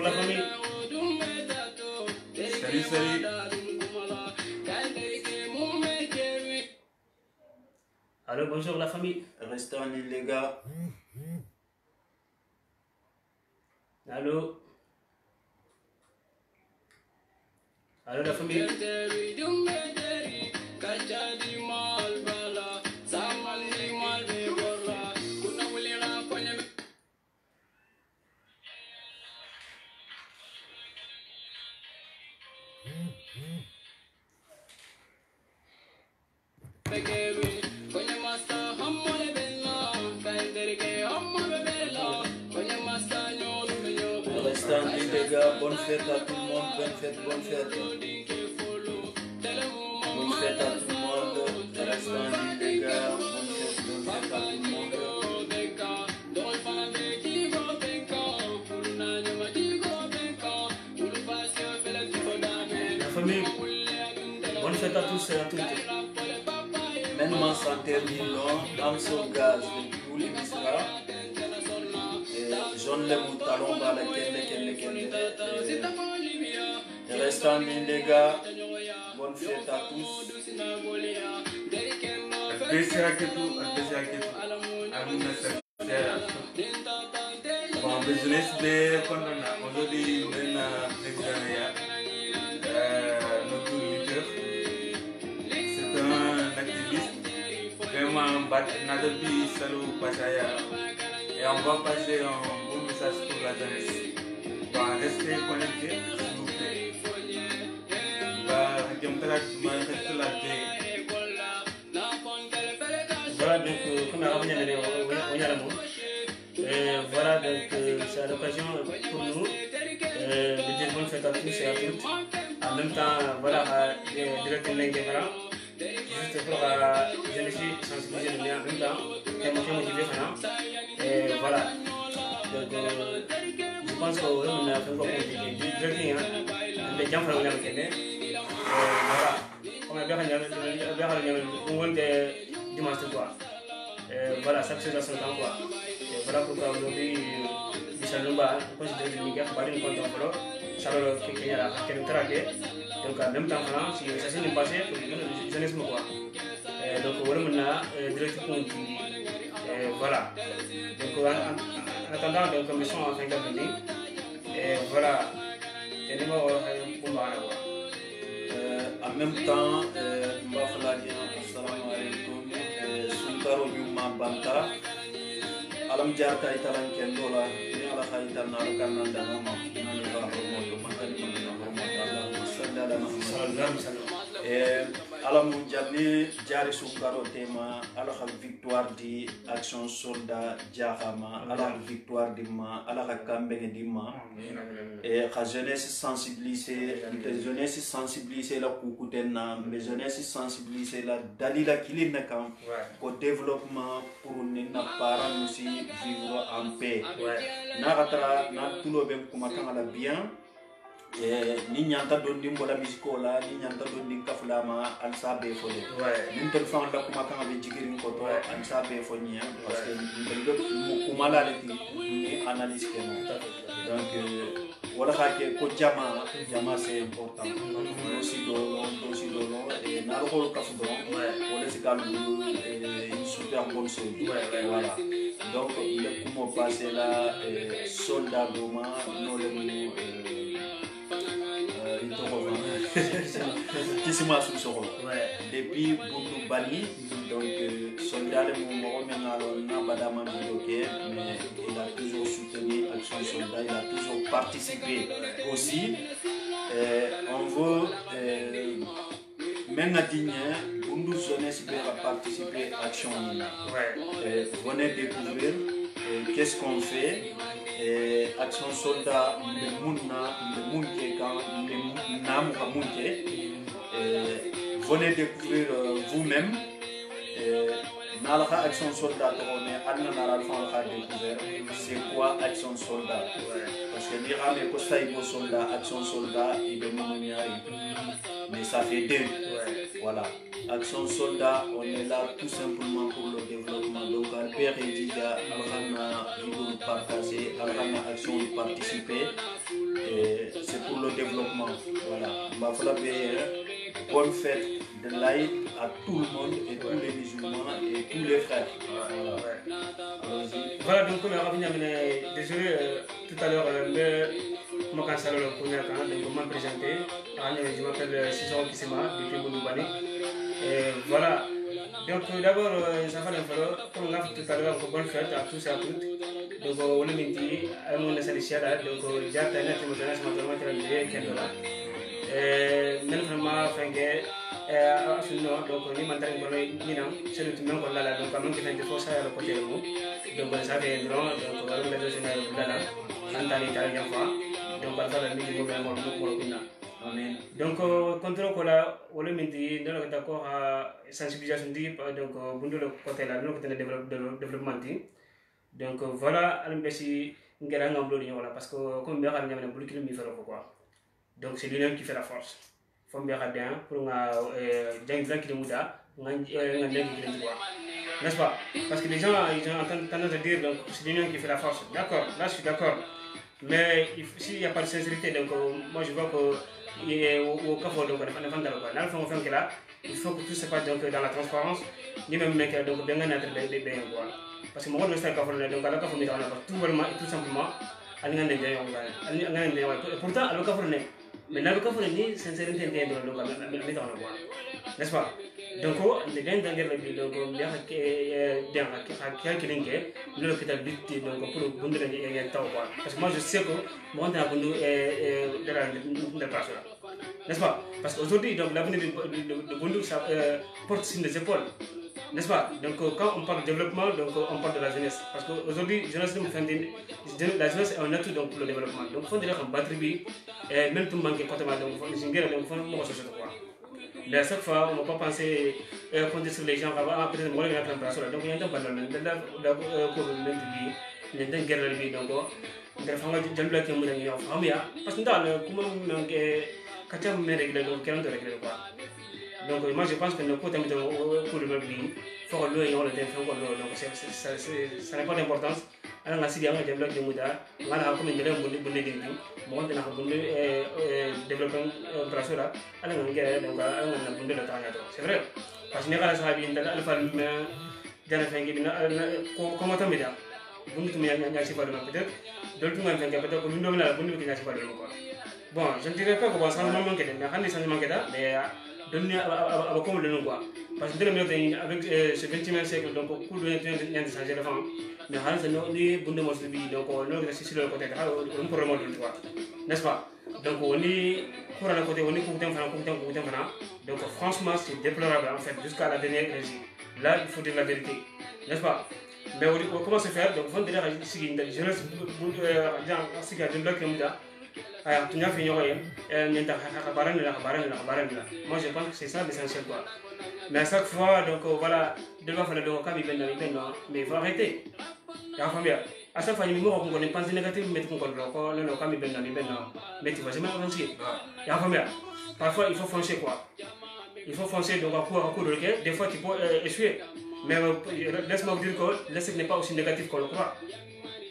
la famille. Salut, salut. Allô, bonjour la famille. Restez en ligne, les gars. Allô. Allô la famille. Restez en ligne, les gars. Bonne fête à tout le monde. Bonne fête, bonne fête. Bonne fête à tout le monde. Restez en ligne, les gars. Bonne fête à tout le monde. La famille. Bonne fête à tous et à toutes. Maintenant, sans terminant, dans ce gaz, tous les biscuits. Jaune le moutalon dans lequel. Restez en ligne, les gars. Bonne fête à tous. Bon, business de Kondona. Aujourd'hui, on est notre leader. C'est un activiste. Vraiment, notre pays, salut, Pachaya. Et on va passer un bon message pour la jeunesse. Bon, restez connectés, s'il vous plaît. Voilà donc comme on a revenu voilà donc c'est à l'occasion pour nous de dire bonne fête à tous et à toutes. En même temps voilà directement différent juste pour je me suis sensibilisé mais en même temps motivé et voilà donc je pense qu'on a fait encore directement les gens vont regarder voilà on a bien dimanche quoi. Voilà, chaque chose a son temps quoi. Et voilà pourquoi aujourd'hui, Bissalumba, considéré que Niger, pas une compte en flot, ça va faire qu'il y a quelques traqués. Donc en même temps, si ça s'est passé, pour le jeunesse quoi. Donc voilà, direct compte. Voilà. Donc en attendant, donc comme ils sont en train de venir, voilà, c'est des mots pour moi. En même temps, on va faire assalamu alaikum. Sunkaro Yuma Banta. Alam Jarka Italan Kendola. Ni ala Haitan Narakan Nandana. Nani Bahamoto. Makani Alam Jani Jari Sunkaro Tema. Allah victoire di Action Soldat Jahama. Allah victoire di ma. Allah Kambeng di ma. Et la jeunesse sensibilisée, les jeunesse sensibilisée la Kukutena, les jeunesse sensibilisée la Dalila Kilinakam, au développement pour nos parents aussi vivre en paix. Naratra, Natulo Bem Kumakanga bien. Ni nyanta dondi mbola misikola ni nyanta dondi kafulama ansabe fole ni telefon la kuma kan be jigiri ko to ansabe foni parce que ndel kumala leti ni analyse keno donc wala xake ko jama c'est important aussi do et na ko kafu do wala ci kalu une super bonne chose voilà donc le kumo passer là soldat doma no le qui se masse sur depuis Boudou Bani, donc soldat de mon n'a pas mais il a toujours soutenu Action Soldat, il a toujours participé aussi. On veut même à Digne, Boudou Jeunesse va participer à Action. Venez découvrir qu'est-ce qu'on fait. Action Soldat, le Mounke, venez découvrir vous-même. Nalaka Action Soldat, c'est quoi Action Soldat? Parce que l'Iran est Costa Soldat, Action Soldat, mais ça fait deux. Voilà. Action Soldat, on est là tout simplement pour le développement local père et Diga, Alhana vidéo partager, Alhana action de participer. C'est pour le développement. Voilà. Mafla bonne fête de l'Aïd à tout le monde et tous les musulmans et tous les frères. Voilà, donc comme on a désolé tout à l'heure, je m'ai présenté. Je m'appelle Sison Kissema, depuis Bouloubani. Voilà. Donc d'abord, ça va comme on a fait tout à l'heure, bonne fête à tous et à toutes. Donc on a dit, on a salissé là, donc j'ai atteint notre modèle, c'est maintenant que j'ai même vraiment fait donc ni mantan ko ni nam c'est tout même ko la donc am ngi tan defo sa ko côté mo donc ça fait non donc waru la dosena dala antani ta ya fa donc ba fa ni mo mo pina amen donc contrôle ko la wala minti ndelo ko d'accord sensibilisation di donc bundu le côté là no ko tane développement di donc voilà alam besi ngara ngam do ni wala parce que comme be xal ñamna bu kilo mi fero quoi donc c'est lui-même qui fait la force faut bien bien pour nga jang qui muda nga n'est-ce pas parce que les gens ils ont tendance à dire donc c'est lui-même qui fait la force d'accord là je suis d'accord mais s'il n'y a pas de sincérité donc moi je vois que au café donc là il faut que tout se passe donc dans la transparence ni même mec donc bien être bien quoi parce que moi je sais pas donc là café mi tout simplement pourtant le café mais là, le cas ni sincérité n'est-ce pas donc les gens dans le donc bien que le qui t'a dit donc pour bonder les temps quoi parce que moi je sais que moi on a bundu de la place n'est-ce pas parce qu'aujourd'hui donc l'avenir de bundu ça porte sur les épaules n'est-ce pas donc quand on parle de développement donc on parle de la jeunesse parce qu'aujourd'hui la jeunesse est un atout donc pour le développement donc il faut dire qu'on battre même tout manquer côté donc il faut nous ressourcer quoi mais à chaque fois on ne va pas penser compter sur les gens peut-être moi il y a plein de personnes donc il y a un temps pas le même pour le même bi les deux guerres bi donc dafa nga jël la kému dañu yow xam ya parce que ndal kuma manqué katam me régler donc kenn do régler quoi donc moi je pense que le côté pour le même bi faut que l'eau le def faut que l'eau donc ça n'a pas d'importance ala nga sidi nga jël la kému da ngana comme ngere bu ne dingi mo dina ko bu développer brasura ala nga ngere donc ala nga bu de ta c'est vrai parce que ne kala sahabi ndal alfa jana fengi bina ko tamida buntu tu nya ci pas peut-être d'autres man fengi peut-être ko ndo na buntu ki nya ci pas quoi bon je ne dirais pas que bon ça me manque mais quand ça me manque là mais donner à comme le nom quoi parce que avec ce 20e siècle donc beaucoup de gens ont changé la femme mais quand c'est ni buntu mo bi donc on est sur le côté un problème de quoi n'est-ce pas donc on est pour le côté on est content donc franchement c'est déplorable en fait jusqu'à la dernière énergie là il faut dire la vérité n'est-ce pas mais comment se faire donc faut dire si une jeunesse genre si que de bloc muda aya tunya fi ñoy ñenta xabaran la moi je pense que c'est ça l'essentiel quoi mais à chaque fois donc voilà de va faire donc comme ben mais il faut arrêter ya famille à chaque fois ni mo ko ngone pensée négative mais ko ko non comme ben mais tu vas jamais avancer ya famille parfois il faut foncer quoi il faut foncer donc à coup de lequel des fois tu peux échouer mais laisse-moi vous dire que l'essai n'est pas aussi négatif qu'on le croit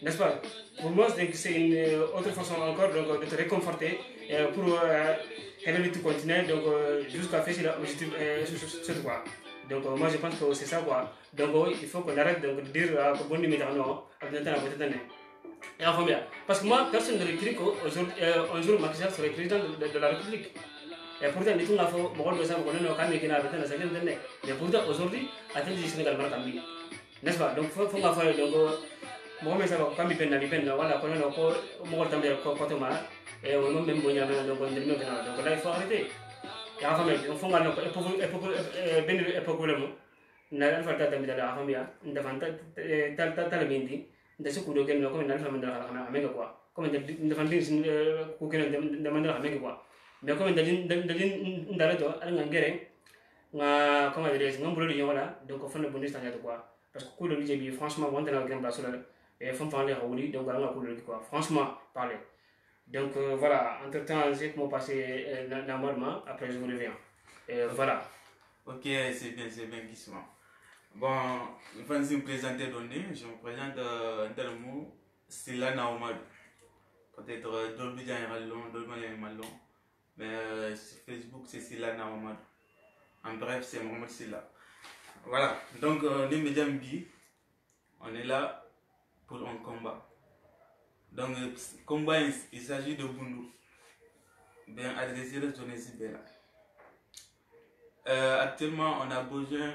n'est-ce pas pour moi c'est une autre façon encore donc de te réconforter pour tu continuer donc jusqu'à faire l'objectif sur quoi donc moi je pense que c'est ça quoi donc il faut qu'on arrête donc de dire que bon limite non et enfin bien parce que moi personne ne crie qu'aujourd'hui un jour Macky Sall serait président de la République et pourtant il faut beaucoup de gens mais pourtant aujourd'hui attendez du Sénégal n'est-ce pas donc faut faire donc moi mais ça va comme il voilà qu'on a ko mo tambe ko ma et on même bonya donc là il faut arrêter ya fa mais faut ngana ko ben problème na fa ta tambe da fa mia ndafanta tal bindi ndasu ko do ken ko na fa mandala xana amé quoi comme ndafandi ko ken mandala amé quoi mais comme dalin ndara to ala ngere nga comment dire ngam bolo yola donc fa na bonus tanya quoi parce que ko do bi franchement on dans la grande place là et faut parler Raouli donc on a quoi franchement parler donc voilà entre temps j'ai comment passer normalement après je vous reviens et voilà ok c'est bien Guissement Bon, je vais me présenter, je me présente dans le mot Silla Naomadou. Peut-être Dolby Diayralon, Dolby Diayralon, mais sur Facebook c'est Silla Naomadou. En bref, c'est Mohamed Silla. Voilà, donc les médias MB, on est là pour un combat. Donc, combat, il s'agit de Bundu, bien adressé à la jeunesse Bella. Actuellement, on a besoin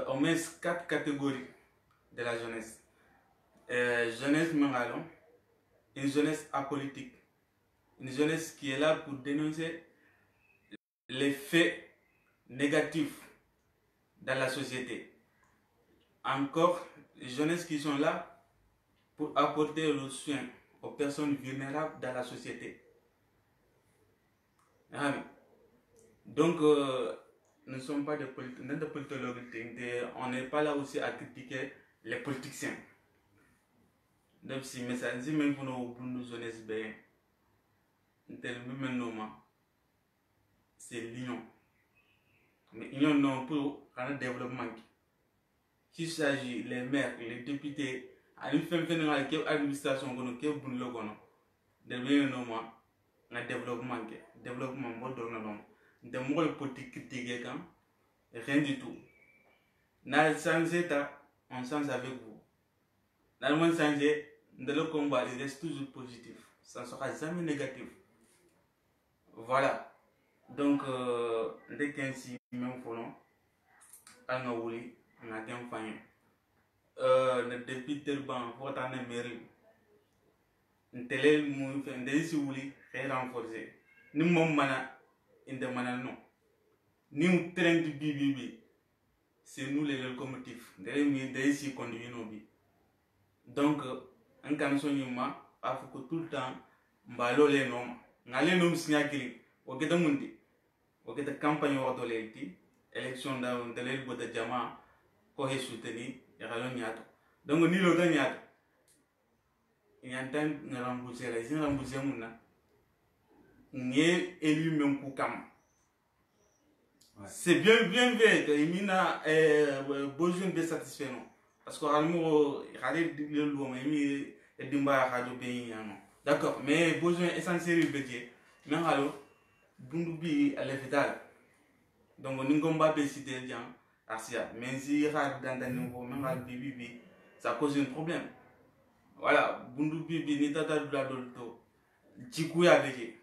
au moins 4 catégories de la jeunesse. Jeunesse Mangalon, une jeunesse apolitique, une jeunesse qui est là pour dénoncer les faits négatifs dans la société. Encore, les jeunesses qui sont là pour apporter le soin aux personnes vulnérables dans la société. Donc, nous ne sommes pas des politologues, on n'est pas là aussi à critiquer les politiciens. Donc, si même pour nos jeunesses, c'est l'union. Mais l'union non pour un développement. S'il s'agit les maires, les députés, à une fin de l'administration, qui est bon logo, un développement, de moi politique critiquer quand rien du tout. Dans le sens on sens avec vous. Dans le monde changé, dans le combat, il reste toujours positif. Ça ne sera jamais négatif. Voilà. Donc, dès qu'ainsi, même pour nous, on a été enfant. Le député ban pour t'en mairie. Une télé, mon fait des si vous voulez, renforcer. Nous m'en mana, in de mana non. Nous train de BBB. C'est nous les locomotifs. Des si conduit nos vies. Donc, en canson yuma, il faut que tout le temps, mbalo les noms. N'allez nous signaler. Ok, de mundi. Ok, de campagne au l'élection élection de l'élève de Jama, quoi est soutenu, et alors niato. Donc, ni le gagnat. Il y a un temps, nous remboursons les gens, remboursons mon ni élu même pour cam. C'est bien vrai qu'il a besoin de satisfaire. Parce que d'accord, mais besoin essentiel budget. Mais alors, Bundubi à l'hôpital. Donc, on combat des citer les Asia. Mais si il y a dans nouveau, même à Bibi, ça cause un problème. Voilà, Bundubi, ni tata de la dolto. Chikuya avec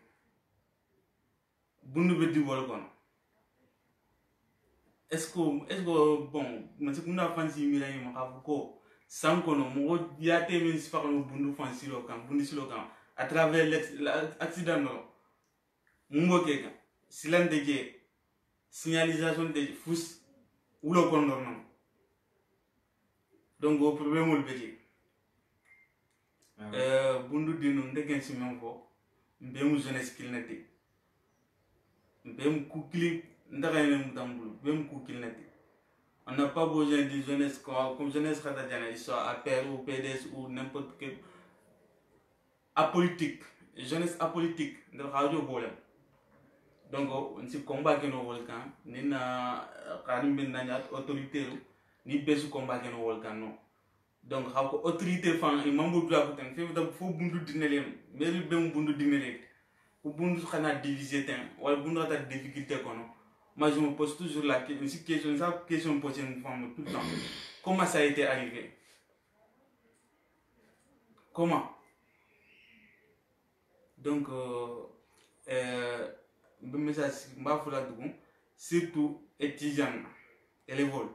Bundubi du volcan. Est-ce que bon, mais c'est qu'on a fancy Mirai Makabuko, sans qu'on y a été mis par le Bundu fancy locan, Bundu slogan, à travers l'accident. Mungokeka, silence de guerre, signalisation de fous ou le condamnement. Donc, au problème, le budget. Bundu dinu ndegen si menko, mbemu jeunesse qu'il n'était. Mbemu koukli. On n'a pas besoin de jeunesse comme jeunesse qu'ils soient à PR ou PDS ou n'importe quel apolitique, jeunesse apolitique de radio bolem. Donc on se combat que nos volcans, ni na karim ben nanyat autorité ni besu combat que nos volcans non. Donc autorité fan imambo dua putain fait faut bundu dinelem, mais ben bundu dinelem. Ou bundu kana diviser ten, ou bundu ta difficulté kono. Moi, je me pose toujours la question, ça question posée une femme tout le temps. Comment ça a été arrivé? Comment? Donc, le message, surtout étudiants, élèves.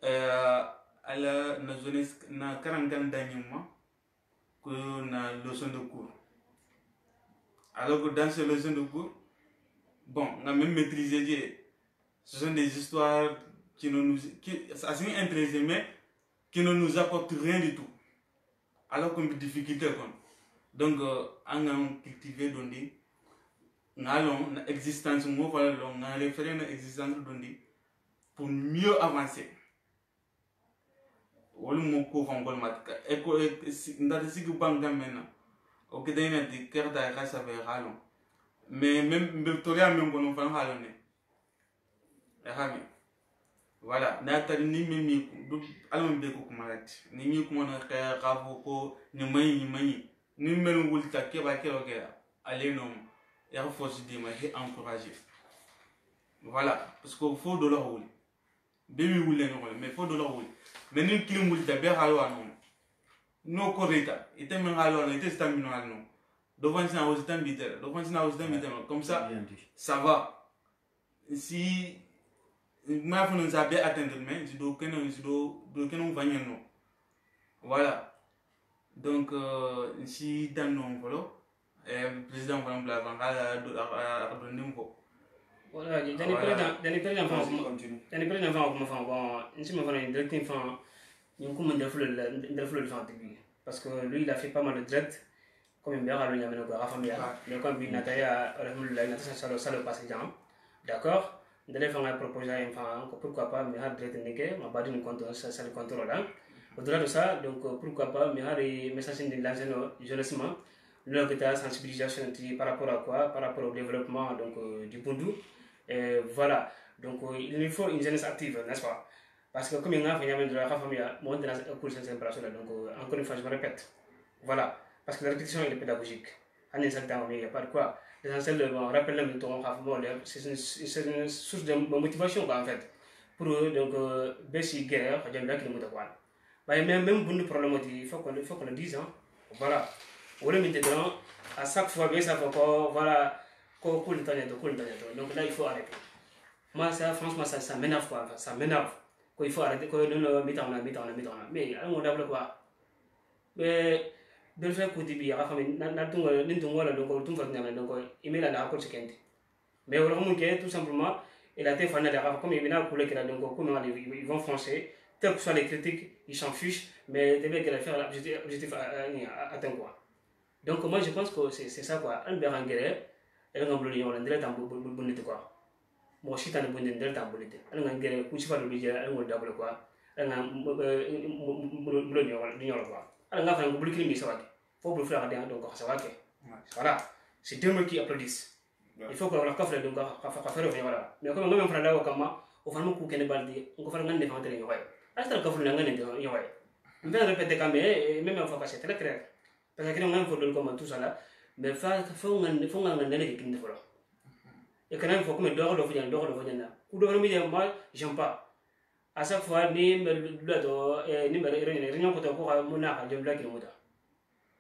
À la jeunesse, na 40 ans d'animement, que na leçon de cours. Alors que dans ces leçons de cours, bon, on a même maîtrisé. Ce sont des histoires qui assez intéressées, mais qui ne nous apportent rien du tout. Alors qu'on a des difficultés. Donc, on a cultivé d'ondi, on a l'existence, on a référé à l'existence d'ondi pour mieux avancer. On a cours en Golmat. Et on a des banques maintenant. Ok, on a des cartes à race avec Rallon. Mais même Victoria même qu'on fait un halonné. Voilà, n'atari ni mimi alama be ko kumalati ni mi ko na ka ko ni mai ni melu wulta ke ba ke ok allez non et force de ma encourager. Voilà, parce que faut de leur wuli bemi wulle no mais faut de leur wuli mais ni kilim wulta be halwa non no correta ite men halwa no ite stamina non devant ça aux tambiter comme ça va si ma fonu ça bien atteindre mais je dois que non va non voilà donc si dans non voilà président va me la à donner un peu voilà dans président fa bon si me va direct fa ñu ko mën def le fa parce que lui il a fait pas mal de direct comme bien à l'union avec la famille mais comme bien Nataya alhamdoulilah Nataya ça le passe bien d'accord d'aller faire un proposal pourquoi pas mais à direct neke ma badi nous compte ça le contrôle là au-delà de ça donc pourquoi pas mais à des messages de l'ancien jeunesse leur sensibilisation par rapport à quoi par rapport au développement donc du Bundu et voilà donc il faut une jeunesse active n'est-ce pas parce que comme il y a de la famille moi de la cour donc encore une fois je me répète voilà parce que la répétition elle est pédagogique en un certain moment il n'y a pas de quoi l'essentiel de rappeler le ton c'est une source de motivation quoi, en fait pour donc baisser guerre j'aime bien qu'il me quoi même pour le problème il faut qu'on le dise hein. Voilà on le met dedans à chaque fois bien ça faut que voilà cool donc là il faut arrêter moi ça franchement ça m'énerve quoi enfin, ça m'énerve qu'il faut arrêter que nous mettons mais on d'abord quoi mais de faire que tu bias enfin n'intungo la donc tout va donc il la d'accord c'est mais vraiment que tout simplement il a été fan de comme il vient couler que donc comme ils vont foncer quelles que soient les critiques ils s'en fichent mais dès qu'elle faire l'objectif atteint quoi donc moi je pense que c'est ça quoi un bien engagé elle a voulu on dirait un bonnet quoi moi si tu as un bonnet dirait un bonnet elle a engagé où tu vas le dire elle a double quoi elle a quoi alors là, il faut que faire donc ça va voilà c'est deux mots qui applaudissent il faut que la coffre donc faire voilà mais comme on fait là au kama au fond qu'on connaît baldi on va faire un défendre les yoy asta coffre là ngane yoy on va répéter quand même en fait c'est très clair parce que on a faut donc comme tout ça là mais faut ngane les qui ne faut et quand même faut comme dehors de faire là ou dehors mais moi j'aime pas à chaque fois ni me ni me réunion ko mona je blague le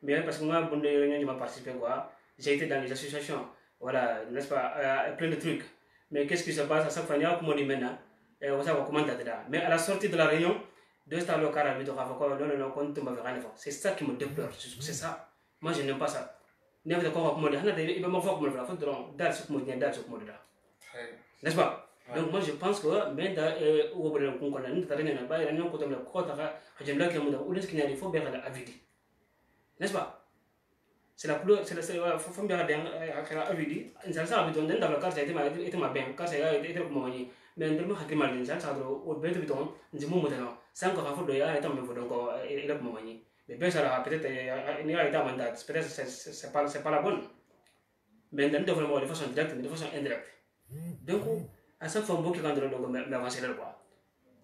mais parce que moi bon réunion je m'a participé quoi j'ai été dans les associations voilà n'est-ce pas plein de trucs mais qu'est-ce qui se passe à chaque fois il y a comme on dit maintenant on va comment là mais à la sortie de la réunion deux stars locales avec non quand tu m'as fait c'est ça qui me déplore c'est ça moi je n'aime pas ça n'est pas quoi comme on dit il va me voir comme le faut donc n'est-ce pas donc moi je pense que même dans au bout de la il faut bien la avidi n'est-ce pas c'est la couleur c'est la faut bien la avidi ça ça habite dans la carte était ma bien car c'est était comme mais dans le hakima ça ça au bien biton ndi mo modelo ça encore faut de ya était même donc il est comme mais bien ça peut-être il y a été mandat peut-être c'est pas la bonne mais dans développement de façon directe de façon indirecte donc à chaque fois beaucoup quand donc m'avancer là quoi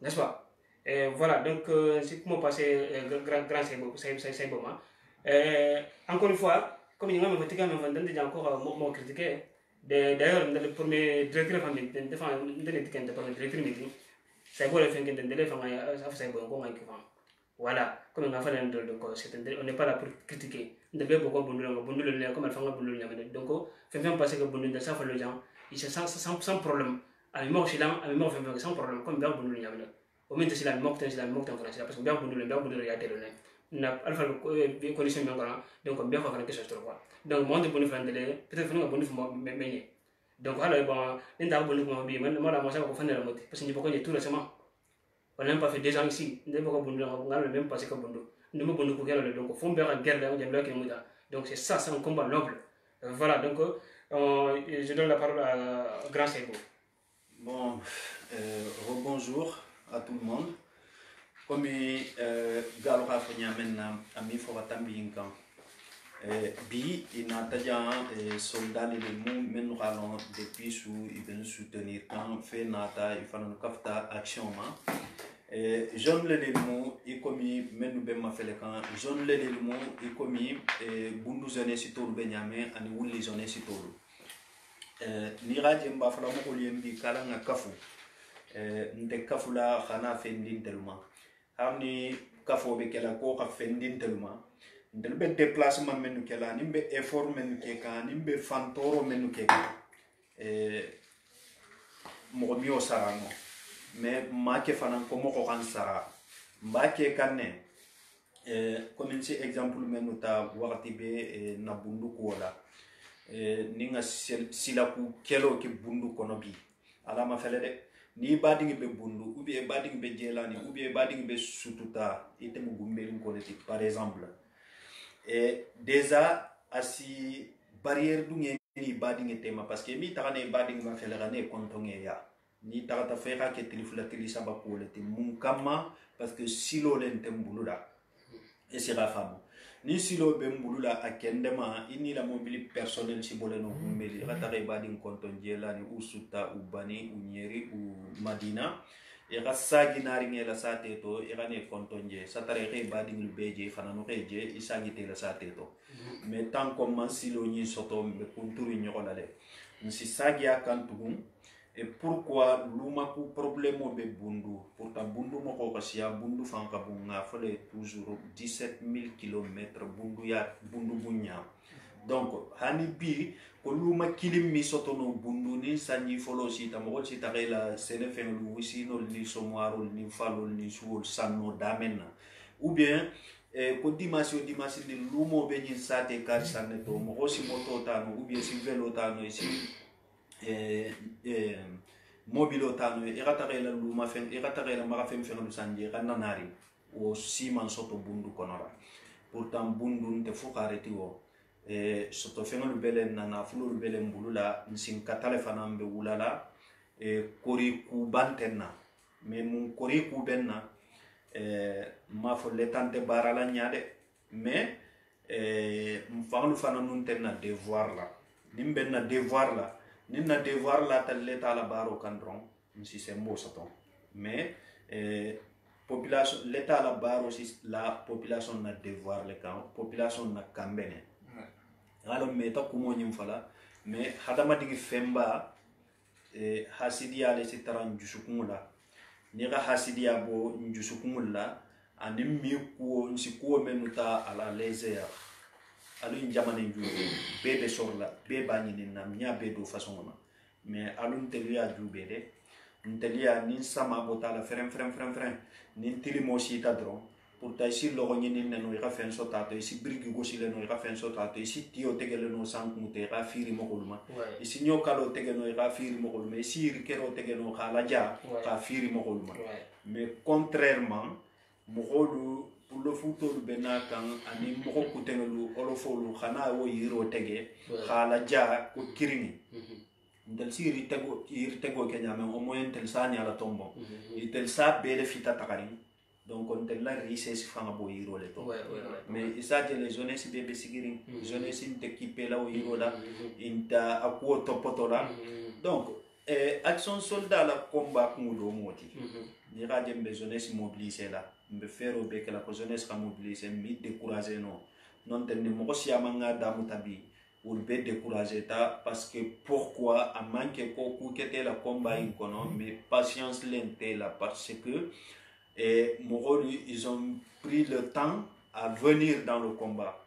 n'est-ce pas et voilà donc c'est comment passer grand c'est bon encore une fois comme il m'a me critiqué même encore critiqué d'ailleurs dans le premier directeur famille défend de premier directeur meeting c'est bon le fait que de faire ça bon comment voilà comme on a fait donc on n'est pas là pour critiquer de bien beaucoup bondu comme elle fait un bondu donc fait passer que bondu de ça fait le gens ils se sentent sans problème à mort chilant à mort fait sans problème comme bien bondu au moins c'est la mort parce que bien bondu réalité le na alpha condition donc bien faire quelque chose quoi donc moi de bondu peut-être faire un bondu mais donc alors bon l'inda bondu moi bien moi la moi ça va faire la moitié parce que beaucoup de tout récemment on n'a pas fait 2 ans ici on n'a pas bondu on a même passé comme bondu nous me bondu pour guerre donc faut bien la guerre là on aime qui donc c'est ça c'est un combat noble voilà donc je donne la parole à Grand Sego. Bon, bonjour à tout le monde. Comme Galo Rafania maintenant, ami Foratambi Incan. bi inataja soldat les mou men ralon depuis sous ils veulent soutenir quand fait nata il faut nous kafta action ma jeune les mou i komi men be ma fele kan jeune les mou i komi bundu zone sitolu be nyame ani wulli zone sitolu ni raje mba fala mo ko yembi kala nga kafu nte kafu la khana fendin telma amni kafo be kala ko ka fendin telma ndel be déplacement menu kala nimbe effort menu ke kan nimbe fantoro menu ke kan mo mi o sarano mais ma ke fanan ko mo ko kan sara mba ke kanne comme si exemple menu ta wakati be na bundu ko wala ninga silaku kelo ke bundu kono bi ala ma fele de ni badingi be bundu ou bien badingi be jelani ou bien badingi be sututa ite mu gumbelin ko leti par exemple déjà asi barrière du ni badingi tema parce que mi tagane badingi ma fele gane kontonge ya ni tagata fera ke tilifula tilisa ba ko leti mun kama parce que silo len tembuluda et sera famo ni silo be mbulula akendema ini la mobile personnel si boleno gumbeli ratare badin konton jelani usuta ubani unyeri u madina e rasagi nari ngela sate to e rane konton je satare re badin beje fanano reje isagi te la sate to mais tant comme man silo ni soto be kunturi nyokolale nsi sagi akantugum et pourquoi lumaku problème be bundu pourtant bundu moko kasia bundu fanka bunga fallait toujours 17 000 km bundu ya bundu bunya donc hani bi ko luma kilim mi sotono bundu ni sanyi folo si tamol si tagala senefen lu wisino ni somaro ni falo ni suol sanno damena ou bien ko dimasio ni lumo be ni sate kar sanne to mo si moto tano ou bien si velo tano si mobile tano e ratare la luma fen e ratare la mara fen fen lu sanje kananari o siman soto bundu konora pourtant bundu te fukare ti wo soto fen lu belen na fulu lu belen bulula nsin katale fanam be wulala kori ku bantenna mais mun kori ku benna ma fo letante barala nyaade mais mfanglu fananun tenna devoir la nimbenna devoir la nina devoir la l'état la baro kandron si c'est mot saton mais population l'état la baro si la population na devoir le kan population na kambene alors mais ta kumo nyim fala mais hadama digi femba hasidiya le sitaran jusukumula ni ga hasidiya bo njusukumula ani mi ko nsi ko menuta ala lezer alun jamane njube bebe sorla be banyini na nya be do façon ma mais alun telia jube de ntelia nin sama botala frem nin tili mo sita dron pour ta ici lo ngini neno ira fen so tato ici brigi gosi le no ira fen so tato ici tio tegele no sankute ra firi mo kolma ici nyokalo tegeno ira firi mo kolma ici rikero tegeno khala ja ka firi mo kolma mais contrairement mo pour le football benakan ani moko kutengelu olofolu khana wo yiro tege khala ja ko kirini ndel siri tego kenya men au moins tel sani ala tombo itel sa bele fita takari donc on tel la richesse fanga bo yiro le to mais isa de les zones si bebe sigiri zones si t'équiper là wo yiro là inta akwo topotola donc action soldat la combat ngudo moti ni radio be jeunesse mobiliser là mbe fero be que la jeunesse ka mobiliser mi décourager non ten mo ko siamanga damutabi ou be décourager ta parce que pourquoi a manque ko ku kete la combat inkono mais patience lente là parce que ils ont pris le temps à venir dans le combat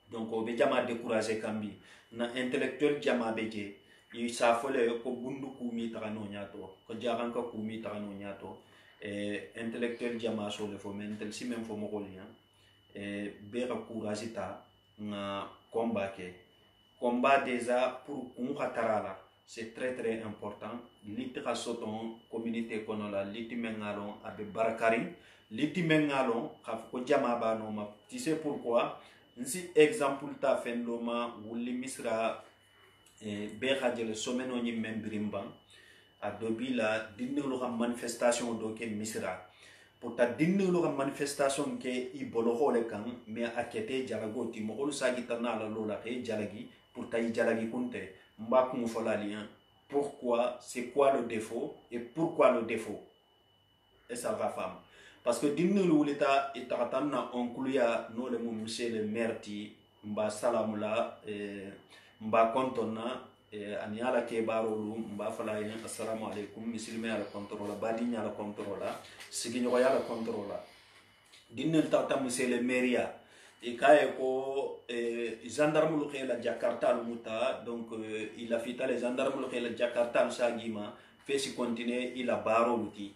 donc o be jama décourager kambi na intellectuel jama beje il s'affole ko bundu kumi tagano nyato ko jaranka kumi tagano nyato intellectuel jama so le fo mentel si même fo mo golien bera courage ta na combat déjà pour kun khatarala c'est très important litra soton communauté kono la litimengalon abe barakari litimengalon khaf ko jama ba no ma tu sais pourquoi nsi exemple ta fendoma wuli misra be khadjele someno ni membrimban a dobi la dinno lo manifestation do ke misra pour ta dinne lo manifestation ke i bolo hole kan mais akete jalago ti mo hol sagi tanala lo la ke jalagi pour ta i jalagi kunte mba ko fola lien pourquoi c'est quoi le défaut et pourquoi le défaut et ça va femme parce que dinne lo leta itatanna onkuluya no le mo monsieur le maire ti mba salamula mba kontonna ani ala ke barolu mba fala yen assalamu alaikum muslimi ala controla badi ala controla sigi nyoya ala controla dinne tata monsieur le maire et kaye ko gendarme lu khela jakarta lu muta donc il a fita les gendarme lu khela jakarta lu sagima fait si continuer il a barolu ti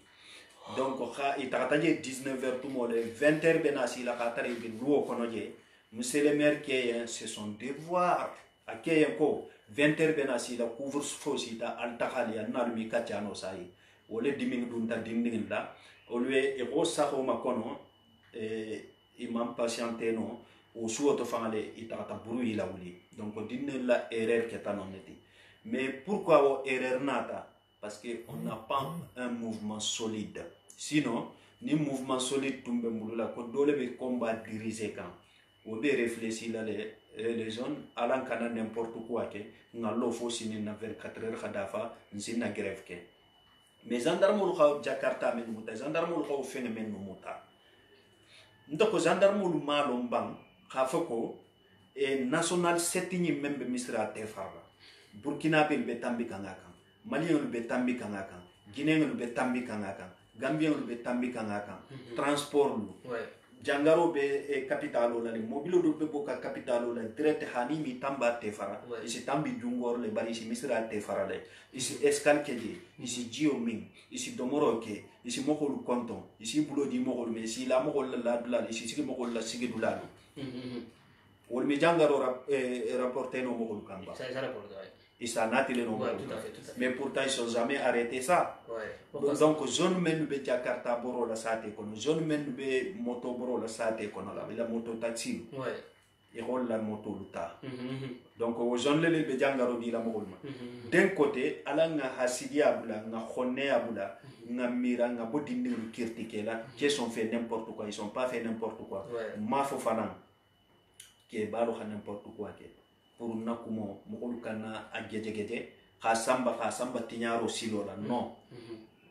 donc kha itataje 19h tout mole 20h benasi la khatare bi luo konoje monsieur le maire ke c'est son devoir akeye ko 20h benasi la couvre fausse ta altakhali analmi katiano sai wole diming dunta dinding la olwe e ko saxo makono imam patienté no o suoto fangale itata buru ila wuli donc dinne la erreur que tanoneti mais pourquoi o erreur nata parce que on n'a pas un mouvement solide sinon ni mouvement solide tumbe mbulula ko dole be combat diriger kan o be réfléchir là les zones alan kana n'importe quoi ke ngalo fo sini na 24 heures khadafa nzina grève ke mais gendarme lu khaw jakarta men muta gendarme lu khaw fene men muta ndoko gendarme lu malo mbang khafako e national setting membe misra te farba burkina be tambi kangaka malien lu be tambi kangaka guinéen lu be tambi kangaka gambien lu be tambi kangaka transport lu jangaro be capitalo la mobile do be boka capitalo la direct hani mi tamba te fara isi tambi jungor le bari isi misra te fara le isi escal keje isi jioming isi domoro ke isi mokolu konton isi bulo di mokolu me isi la mokol la dula isi sigi mokol la sigi dula wol mi jangaro rapporter no mokolu kamba ça rapporte isa natile no mais pourtant ils sont jamais arrêté ça donc zone men be jakarta boro la sate kono zone men be moto boro la sate kono la moto taxi et rôle la moto luta donc o zone le be jangaro di la mogolma d'un côté ala nga hasidi abula nga khonne abula nga mira nga bodindi lu kirtike la qui sont fait n'importe quoi ils sont pas fait n'importe quoi ma fo fanan ke balo n'importe quoi ke pour nakumo mokolu kana agedegede khasamba tinyaro silola non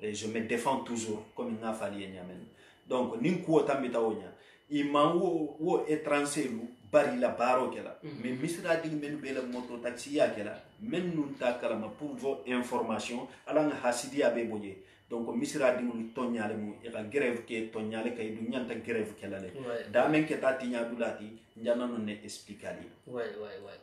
et je me défends toujours comme nga fali nyamen donc nin ko tambita wonya imanwo wo étranger lu bari la baro kela mais misra ding men be la moto taxi ya kela men nun ta kalama pour vos informations ala nga hasidi abe boje donc misra ding lu tonyale mu e grève ke tonyale kay du nyanta grève kela le da men ke ta tinya dulati njana non ne expliquer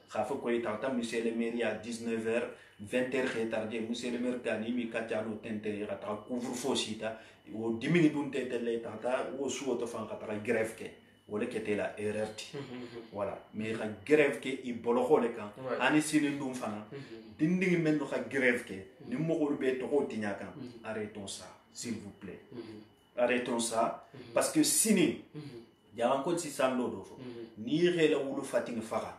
khafa ko itata monsieur le maire à 19h 20h retardé monsieur le maire kani mi katiano tente rata couvre feu sita o dimini dun tete le tata o suo to fan kata grève ke wala kete la erreur ti voilà mais la grève ke i bolo khole kan ani sinin dum fana dinding men no grève ke ni mo ko be to ko tinya kan arrêtons ça s'il vous plaît arrêtons ça parce que sini jalan ko si sanlo do fo ni rela wulu fating faga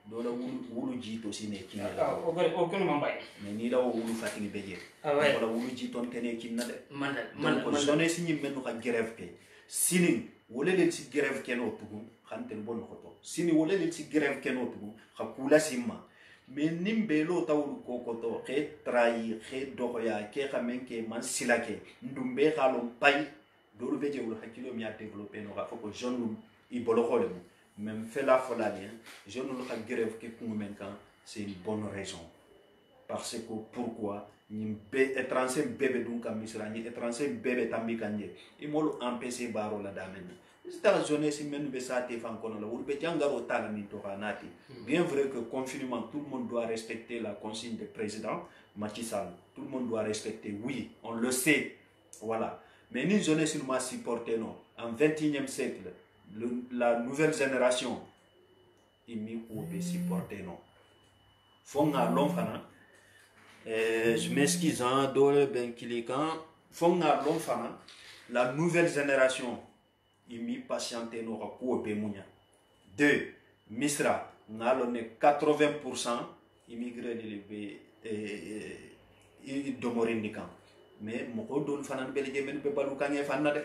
do la wulu jito sine kinna o kono mambay mais ni la wulu fating beje wala wulu jito tene kinna de man ko jone sini men no grève ke sini wala len si grève ke no tugu xantel bon ko to sini wala len si grève ke no tugu khakula simma mais nimbe lo tawul ko to ke trahi ke doya ke xamen ke man silake ndumbe xalom pay do be je wul hakilo mi a développer no fa ko jeune i bolo xolem même fait la fola bien jeune lu xa grève ke ku men kan c'est une bonne raison parce que pourquoi ni be étranger bébé dun kam misra ni étranger bébé tambi kanje i molu empêcher baro la damen c'est jeunesse men be sa te fan kono la wul be jangaro tala min to kanati bien vrai que confinement tout le monde doit respecter la consigne du président Macky Sall tout le monde doit respecter oui on le sait voilà mais une jeunesse nous m'a supporté non en 21e siècle la nouvelle génération il m'y peut supporter non fonga l'enfant je m'excuse hein dole ben kilikan fonga l'enfant la nouvelle génération il m'y patienter non ko be munya 2 misra ngalone 80% immigré de be domorindi kan mais moko dol fanan bele je men be balu kange fanna de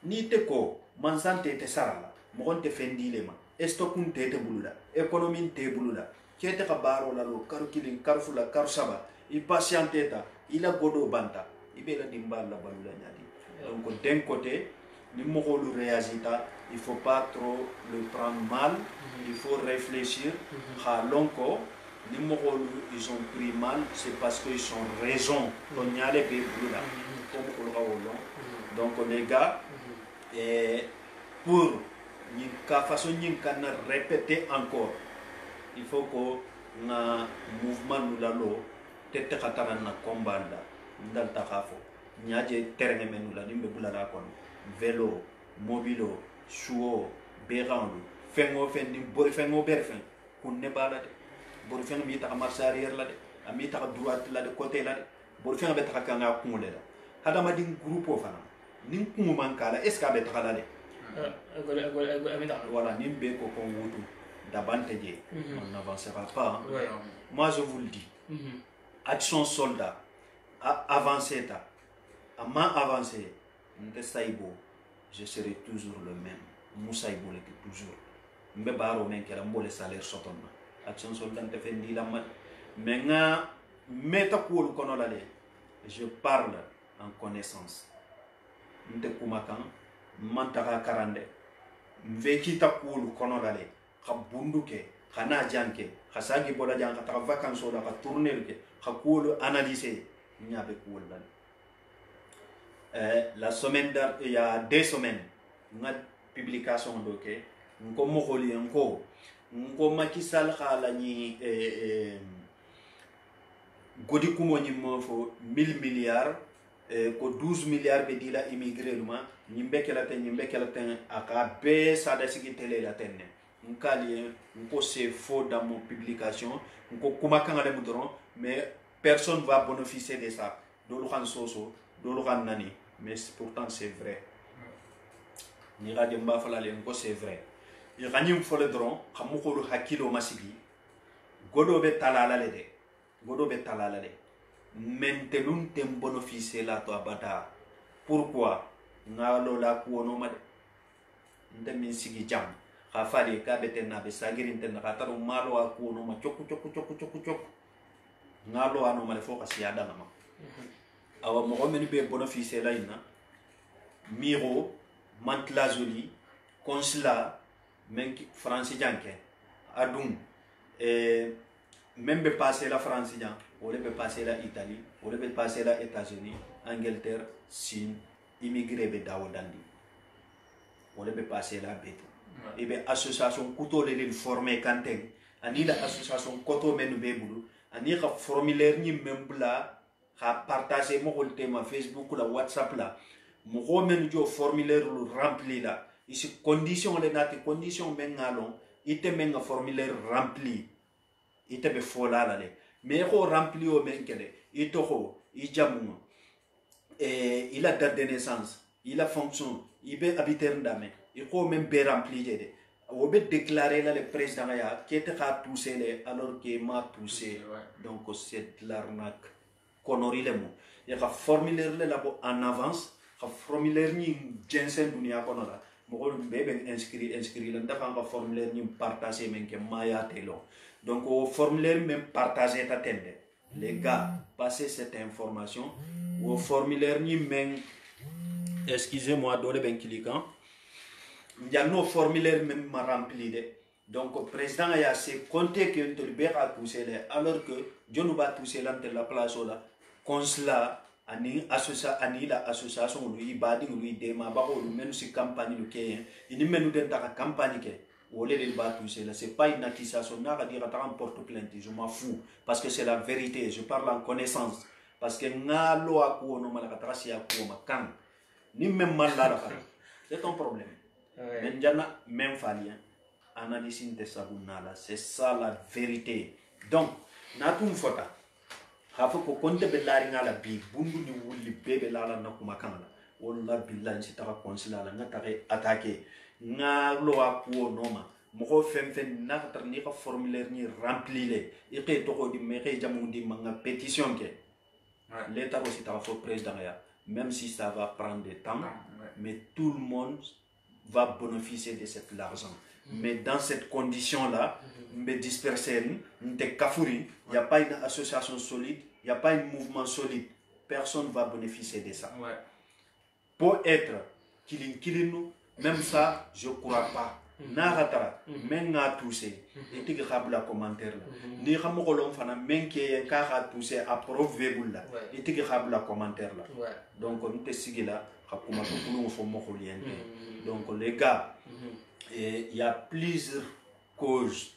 ni te ko man sante te sarala mo te fendile ma estokun te buluda economie te buluda kete ka baro la lo karu kilin karfula karsaba il patiente ta il a godo banta ibela dimbal la balula nyadi donc d'un côté ni moko lu réagita il faut pas trop le prendre mal il faut réfléchir ha lonko ni moko lu ils ont pris mal c'est parce qu'ils sont raison to nyale be buluda comme ko lo long donc les gars pour ni ka façon ni kan répéter encore il faut que na mouvement nous la lo tete khatara na combat la ndal takafo nyaje terrain menu la nimbe bulala kon vélo mobilo suo berandu fengo fendi bori fengo berfen kun ne bala de bori fengo mi ta marche arrière la de ami ta droite la de côté la de bori fengo be ta kanga kumule la hada ma din groupe fana nin kumu mankala est ce ka be ta la de voilà nimbe ko ko wutu davantage on n'avancera pas moi je vous le dis action soldat avancer ta ama avancer ndesaibo je serai toujours le même Moussaïbo le toujours mbe baro men kera mbole salaire sotonna action soldat te fendi la mais nga meta ko kono la de je parle en connaissance nte kumakan mantaka karande mveki ta ko kono la de khabunduke khana janke khasagi bola janka ta vacances la ka tourner ke khakulu analyser nyabe ko la la semaine il y a 2 semaines nga publication doké ngo mokholi ngo Macky Sall khala ni godi kumo ni mo fo 1000 milliards ko 12 milliards be dila immigré luma ni mbekela ten aka be sada sigi télé la tenne nkali ngo c'est faux dans mon publication ngo kuma kanga le mudron mais personne va bénéficier de ça dolu khan soso dolu khan nani mais pourtant c'est vrai ni radio mba fala le ngo c'est vrai il gagne fo le dron xamuko lu hakilo masigi godo be talala le de godo be talala le maintenant tem bénéficier la to abada pourquoi ngalo la ko no ma de min sigi jam kha fali ka beten na be sagirin ten ka taru malo a ko no ma choku ngalo ano ma le fo ka siada ma awa mo men be bénéficier la ina miro mantla joli consulat men France janke adum même be passer la France jan ou be passer la Italie ou be passer la États-Unis Angleterre Chine immigré be dawdandi ou be passer la beto et be association kuto le former kanten ani la association koto menu be bulu ani ka formulaire ni membla ka partager mo ko tema Facebook la WhatsApp la mo ko men jo formulaire lu rempli la ici condition le nati condition men ngalon ite men nga formulaire rempli ite be fola la le mais ko rempli o men kele ito ko ijamu il a date de naissance il a fonction il be habiter ndame il ko men be rempli de o be déclarer là le président ya qui était à pousser les alors que m'a poussé donc c'est de l'arnaque konori le mo ya ka formulaire le labo en avance ka formulaire ni jensen dunia kono la mo be ben inscrit la dafa ka formulaire ni partager men ke maya telo donc au formulaire même partager ta tende les gars passez cette information au formulaire ni men excusez-moi dole ben cliquant il y a nos formulaires même rempli de donc président ya c'est compter que tu be a pousser alors que John va pousser là la place là consulat ani la association lui badi lui de ma ba ko menu si campagne lu ke ini menu de ta campagne ke wole le ba pousser là c'est pas une accusation na dire ta porte plainte je m'en fous parce que c'est la vérité je parle en connaissance parce que ngalo ako no mala katrasi ako makan ni même mal là c'est ton problème. Mais jana même falien analyse de sabunala c'est ça la vérité donc natum fota hafo ko konde be lari ngala bi bundu ni wulli bebe lala nakuma kala walla billahi ci tara consulat nga tare attaquer nga lo ako noma mo fem na tar ni ka formulaire ni rempli le e ke to ko di me ke jamu di manga pétition ke L'État aussi t'as fait président, même si ça va prendre du temps, mais tout le monde va bénéficier de cet argent. Mais dans cette condition-là, me disperser, il n'y a pas une association solide, il n'y a pas un mouvement solide. Personne ne va bénéficier de ça. Pour être kilin, même ça, je ne crois pas. Naratara, même à toucher, et tu as commentaire là. Ni ramolon fana, même qui est à toucher, à prouver là, et tu as commentaire là. Donc, on te sigue là, donc les gars, il y a plusieurs causes.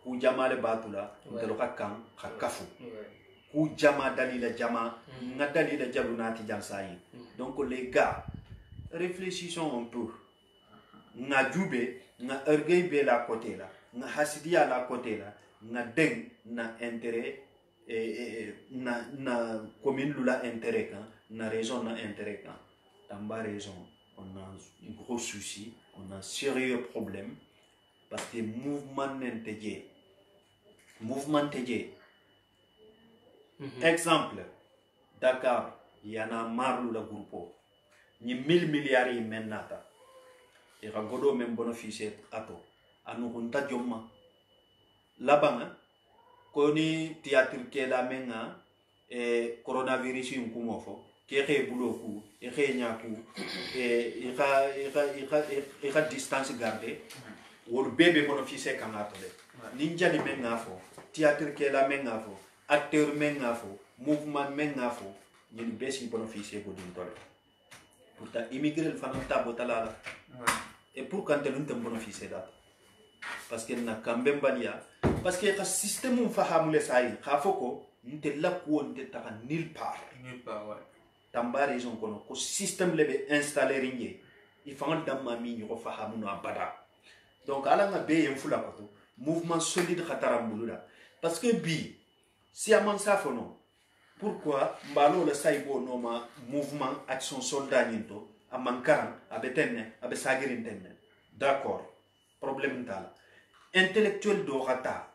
Ku jama le batula, ndelo kan kafu. Ku jama dalila jama, nga dalila jalunati jansayi. Donc les gars, réfléchissons un peu. Nga djube, nga ergey be la côté là, nga hasidia la côté là, nga deng na intérêt na commune lula intérêt kan, na raison na intérêt kan. Tamba raison, on a un gros souci, on a un sérieux problème parce que mouvement n'intégré. Mouvement TG. Exemple, Dakar, il y en a marre le groupe. Il y a 1000 milliards de menata. Et Ragodo même bénéficié à toi. À nous on t'a dit là-bas, quand on théâtre qui est la main, et coronavirus un coup mofo, qui est boulot coup, et il a distance gardée, ou le bébé bénéficié quand on a ninja ni mengafo, théâtre qui est la mengafo, acteur mengafo, mouvement mengafo, ni le besi bénéficié pour d'une toile. Pourtant, immigrer le fanata botala. Et pour quand elle ne bénéficie d'être. Parce qu'elle n'a qu'un bembalia. Parce qu'il y a un système où faham le saï, khafoko, n'était là où on était à nulle part. Nulle part, ouais. Tamba raison qu'on a, système lebe installé ringé. Il faut un damami, il faut faham no abada. Donc, à la mabe, il faut la koto. Mouvement solide khataramboula. Parce que bi, si à man safono, pourquoi mbalo le saïbo noma mouvement action soldat ninto, à mankaran, à betenne, à besagirin tenne. D'accord, problème tal. Intellectuel d'orata,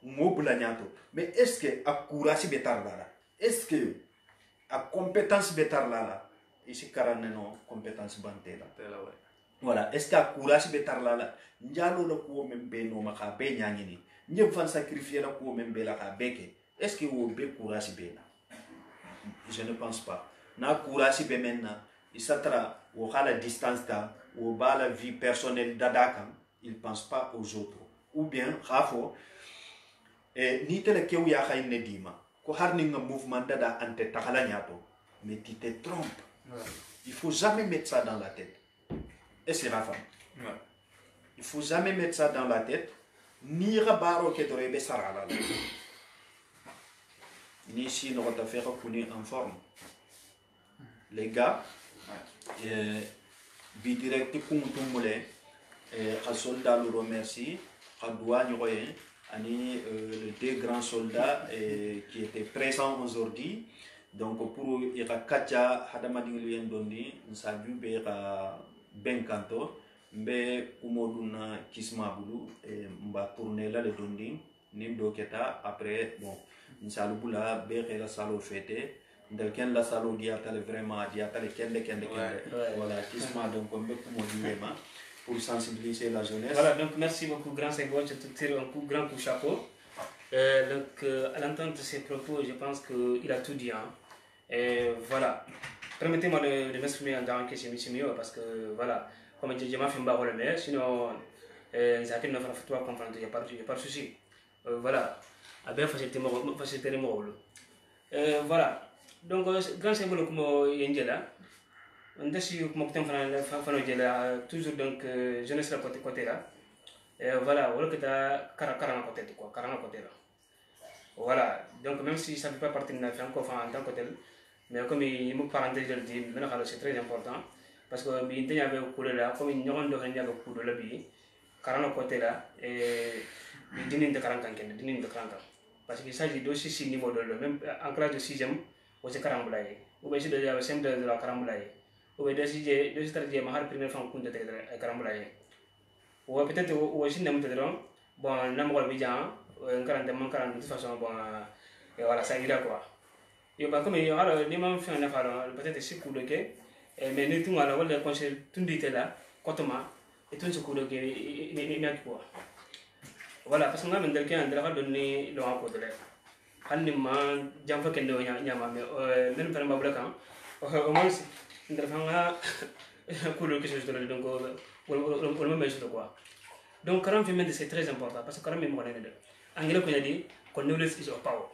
moblagnato. Mais est-ce que à courage betar là? Est-ce que à compétence betar là? Ici caraneno compétence bante là. Voilà, est-ce qu'à courage betar là? Njalo le coup même beno maka be nyangini. Njem fan sacrifier la coup même bela ka beke. Est-ce que vous be courage bena? Je ne pense pas. Na courage be maintenant, il s'attra ou à la distance da ou bas la vie personnelle d'adakam, il pense pas aux autres. Ou bien rafo ni tele ke ya khay ne dima ko harni nga mouvement dada ante takala nyato mais tu te trompes. Il faut jamais mettre ça dans la tête. Et c'est Rafa. Il faut jamais mettre ça dans la tête. Ni rabaro ke torebe sarala. Ni si nous va faire en forme. Les gars, bi direct kum tumule et soldat le remercie, douane royen, ani les deux grands soldats qui étaient présents aujourd'hui. Donc pour ira kacha hadamadi lien doni, ça vu bera ben kanto, mbe kumoduna kisma bulu et mba tourner là le dondi, nimdo keta après bon, insalubula bera la salo fête. Quelqu'un la salo diatale vraiment diatale kende voilà kisma donc on peut pour sensibiliser la jeunesse. Voilà, donc merci beaucoup grand Senghor, je te tire un grand coup de chapeau. Donc à l'entente de ces propos, je pense qu'il a tout dit. Hein. Et voilà, permettez-moi de m'exprimer en tant que c'est mieux parce que voilà, comme je m'en fais le mais sinon ça ne va pas comprendre, il n'y a pas de souci. Voilà, à bien faciliter le mot. Voilà. Donc, grand symbole comme Yengela, on a su comme toujours donc jeunesse côté là. Et voilà, on a carrément côté quoi, carrément côté là. Voilà, donc même si ça ne fait pas partie de la fin en tant que tel, mais comme il me parenthèse de le dire, c'est très important parce que il y avait beaucoup de là, comme il y a beaucoup de là, carrément côté là, et il dîne de 40 ans, parce qu'il s'agit d'aussi 6 niveaux de même en classe de 6e. Aussi carambulaye ou bien si de la scène de la carambulaye ou bien de si mahar première fois qu'on de carambulaye ou peut-être aussi n'aime pas bon n'aime pas bien un 40 de toute façon bon et voilà ça ira quoi yo ba comme yo alors ni ma fait na falo peut-être c'est coup de que mais ni tout ala wala conseil tout dit là kotoma et tout ce coup de que ni quoi voilà parce que on a même quelqu'un de la donner le rapport de là hanni ma jam fa kendo nya ma mais même fa ma bla kan au moins ndar fa nga coup de quelque chose de donc on me met quoi donc quand même c'est très important parce que quand même on est de anglais qu'on a dit knowledge is power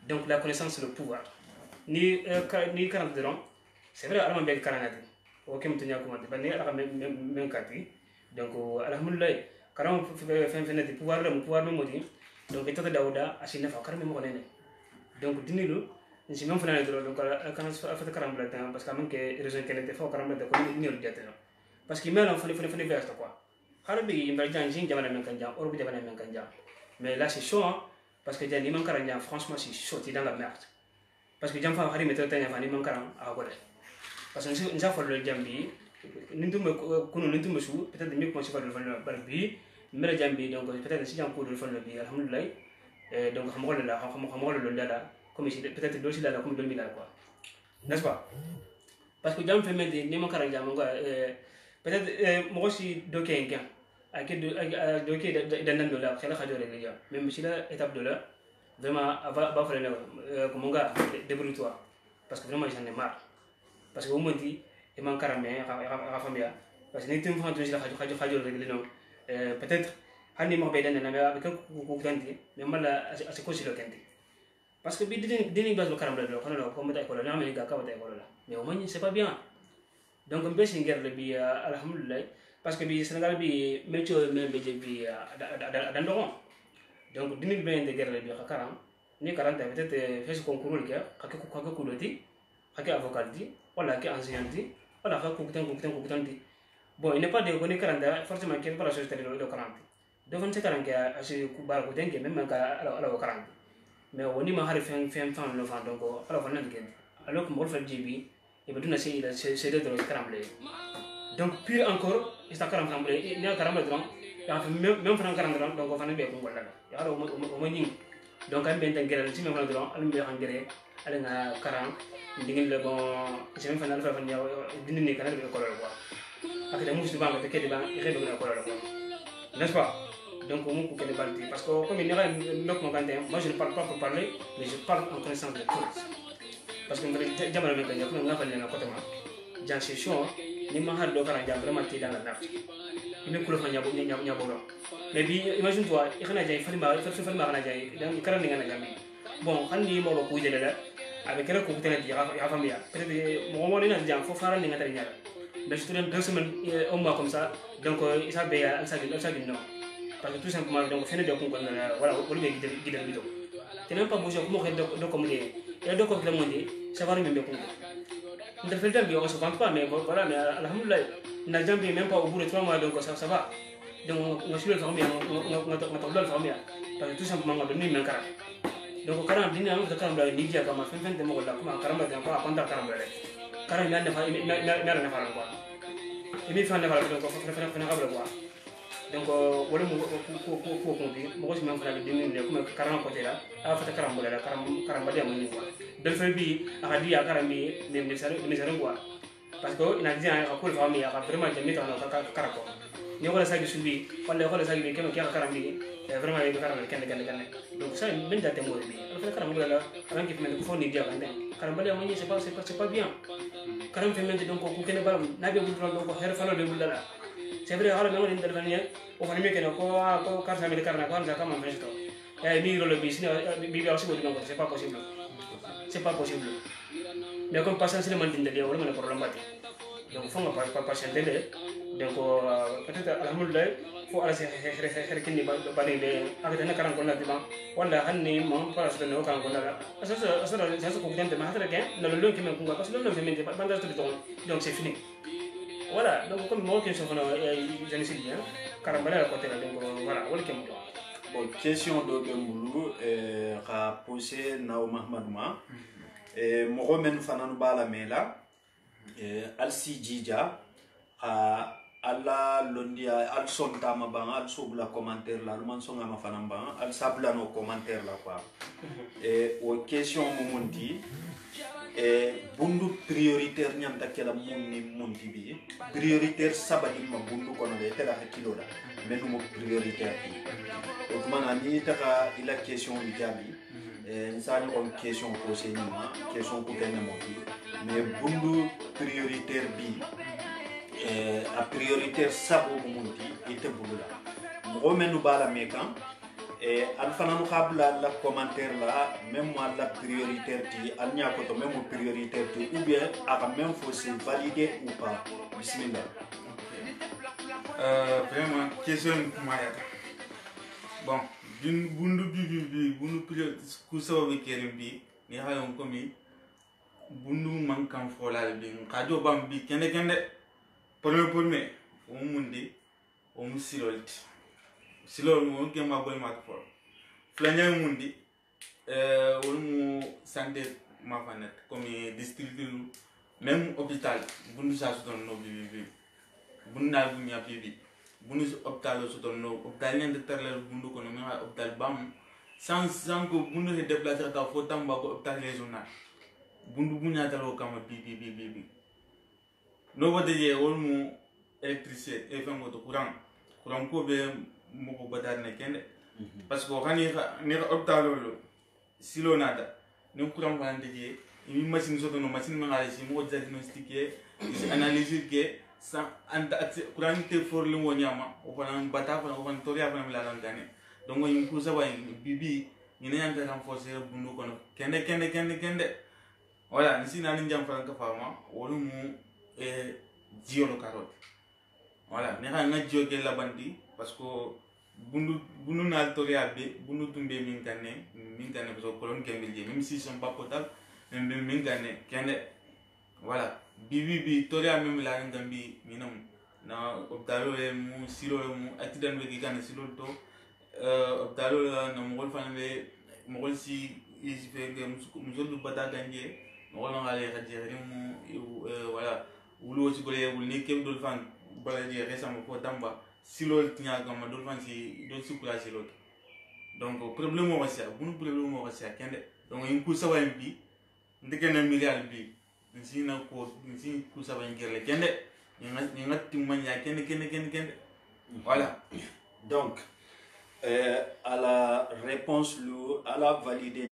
donc la connaissance c'est le pouvoir ni 40 dirons c'est vrai alors même 40 ok me tenir comment dire ni alors même 4 donc alhamdulillah quand fin de pouvoir le pouvoir me modi donc état dauda asina fa quand même on est donc dinilo si même fana de donc quand fa karam la parce que même que raison qu'elle était fort karam la ko ni le diate parce que même on fait vers quoi harbi mba janjin jamana men kanja or bi jamana men kanja mais là c'est chaud hein, parce que jani man karanja franchement c'est chaud t'es dans la merde parce que jamfa hari mettre tanya fani man karam a gode parce que nous avons le jambi nintum kuno nintum su peut-être mieux comment c'est pas le fond barbi mais jambi donc peut-être si j'en cours le fond le bi alhamdulillah donc xamol le dala comme si peut-être dosi dala comme 2000 quoi n'est-ce pas parce que jam fait mettre ni man karanja mon gars peut-être moi aussi doké avec doké dans dollar c'est la radio régulière même si la étape de là vraiment va falloir comme gars débrouille-toi parce que vraiment j'en ai marre parce que au moins dit et man karamé à famille parce que n'était pas toujours la radio régulière non peut-être hani mo be dan na avec ko ganti mais mal à ce que c'est le ganti parce que bi dini bas le karam la ko no ko meta ko la mais ga ka meta ko la mais au moins c'est pas bien donc on peut singer le bi alhamdulillah parce que bi Sénégal bi métier même bi bi dans doron donc dini bien de guerre le bi karam ni 40 peut-être fait ce concours le gars ka ko loti ka avocat di wala ka enseignant di wala ka ko kutan di bon il n'est pas de connaît 40 forcément qu'il pas la société de 40 donc c'est 40 à ce ku bar ko dengue même ka ala 40 mais on ni ma hari fin le vent donc alors on a dit alors que moi fait jibi et ben c'est de 40 donc puis encore il está 40 il y a 40 donc même franc 40 donc on va be ko wala ya alors o mo donc am ben tangere ci même donc al mbi xangere ala nga 40 dingin le bon c'est même fanal fa ñaw dindi ni kana ko lo quoi ak da musu bang te kedi bang ire do ko lo quoi n'est-ce pas donc on peut que balti parce que comme il y a nok mo gante moi je ne parle pas pour parler mais je parle en connaissance de cause parce que ngare jamana be ganya ko nga fa na côté ma jan c'est chaud ni ma har do kala jam vraiment ti dans la nappe il me ko fa nyabo no mais bi imagine toi il xana jay fa ma xana jay dan karan nga na jami bon xandi mo ko jele la avec kera ko tane ya famille peut-être mo dina jam fo faran nga tari ñara mais je te donne 2 semaines au mois comme ça donc ça be ya ça non parce que tout simplement donc fene de ko voilà ko be gidal bito tenen pas bouger ko mo xé do ko mudé et do ko la mudé ça va même ko ndar fel tam bi on se vante pas mais voilà mais alhamdulillah na jambi même pas au bout de 3 mois donc ça va donc on suit le famille on le famille parce que tout simplement on donne même kara donc kara dina on kara da ni dia kama fen de mo la kuma kara da ko konta kara da kara na na fa quoi et mi fa na fa donc fa na quoi donc wala ko bi mo ci même fa de ni ne kuma kara ko tera a fa kara mo la kara ba de mo ni quoi del fa bi a di ya kara mi ne sare quoi parce que ina dia ko ko famille a vraiment jami ta na kara ko ni wala sa gisul bi wala sa bi kema kara mi vraiment il kara ken donc ça même date mo bi ala kara mo la ran ki men ko fo ni dia kan kara ba de mo ni c'est pas bien kara fi men donc ko ken ba na be bu donc ko her falo de bu la c'est vrai ala men ndal ban ya o fa mi ken ko kar sa mi kara ko an ka ma mesto mi rolo bi sina bi aussi bo donc c'est pas possible mais comme patience le man dinde wala man problème bati donc faut nga patience de donc peut-être alhamdulillah faut ala xere kini ba ni de ak dana karan ko la diba wala hanni mo para so no kan ko la asa ko gende ma hatra ken na lo ki men ko parce que lo men de banda to donc c'est fini voilà donc comme mo ken so fana je ne sais bien karan bala ko tela donc voilà wala kem bon question do be mulu ka poser na o Mahmad ma mo men fana no bala mela al si jija alla londia al sonta ma ban al sobla commentaire la man songa ma fanan ban al sabla no commentaire la quoi o question mundi bundu prioritaire nyanta kala mundi bi prioritaire sabati ma bundu kono le tela hakilo la menu mo prioritaire bi o kuma na ni taka ila question bi jabi nsani ko question posé ni ma question ko gane mo bi mais bundu prioritaire bi a prioritaire sabo mundi ite bulula mo menu bala mekan al fananu khabla la commentaire la même moi la prioritaire ti al nya ko to même prioritaire ti ou bien aka même faut se valider ou pas bismillah. Vraiment question maya bon bundu bi bundu prioritaire ku sababu kerim bi ni hayon ko mi bundu man kan fola bi kajo bam bi kende premier o mundi o musilolti silo mo ke ma boy mat for flanya mundi wol mu santé ma fanet comme district même hôpital bundu sa su don no bi bundu na bu nya bi bundu hôpital su don no hôpital ne de terle bundu ko no ma hôpital bam sans ko bundu se déplacer ta fo tamba ko hôpital régional bundu bu nya talo kama bi no wade ye wol mu électricité et fait moto courant ko be mo ko badar ne kende parce que hani ni hôpital lo silo nada ni courant ba ndije ni machine soto no machine ma ngale si mo diagnostiquer analyser ke sa anta courant te for le mo nyama o fana bata fana o fana toria fana la lan gane donc ni ko sa way bibi ni ne yanga renforcer bundu kono kende voilà ni sina ni jam fana ka fama wolu mu jiolo carotte voilà ne ha ngajjo ke la bandi parce que bundu na toria be bundu tumbe min kanne parce que kolon kembilje même si sont pas potable même min kanne kende voilà bibi toria même la ngambi minam na optalo mu silo mu accident be kan silo to optalo na mol fan be mol si is fe mu bata ganje mol ngale khadjeri mu voilà wulo ci golé wul ni kem dol fan bala di récemment ko damba silo tinya gam dol fan si do sukula silo donc problème mo wassa bunu problème mo wassa kende donc yin ku sawa bi ndike na milliard bi nsi na ko nsi ku sawa ngere kende ni ngati manya kende voilà donc à la réponse à la valider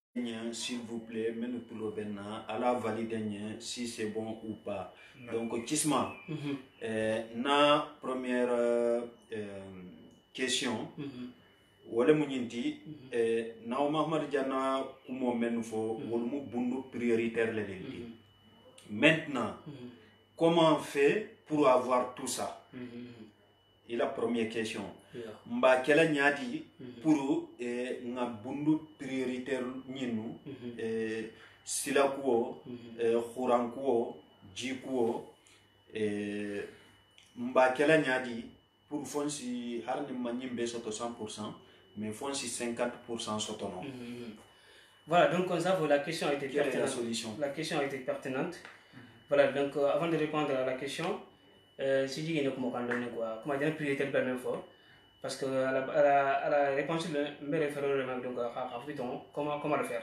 s'il vous plaît mais nous pour benna à la valider si c'est bon ou pas. Donc Kisma na première question wala munyinti na o Mahamad Jana kumo menu fo wolmu bundu prioritaire le leli. Maintenant comment on fait pour avoir tout ça? Et la première question mba kela nyadi pour nga bundu prioritaire nyinu sila kuo khuran kuo jikuo mba kela nyadi pour fonsi harni manyimbe soto 100% mais fonsi 50% soto non. Voilà, donc comme ça la question a été pertinente. Quelle est la solution? La question a été pertinente. Voilà, donc avant de répondre à la question, si je dis comment on dire prioritaire la même fois, parce que à la réponse je me référer donc comment le faire,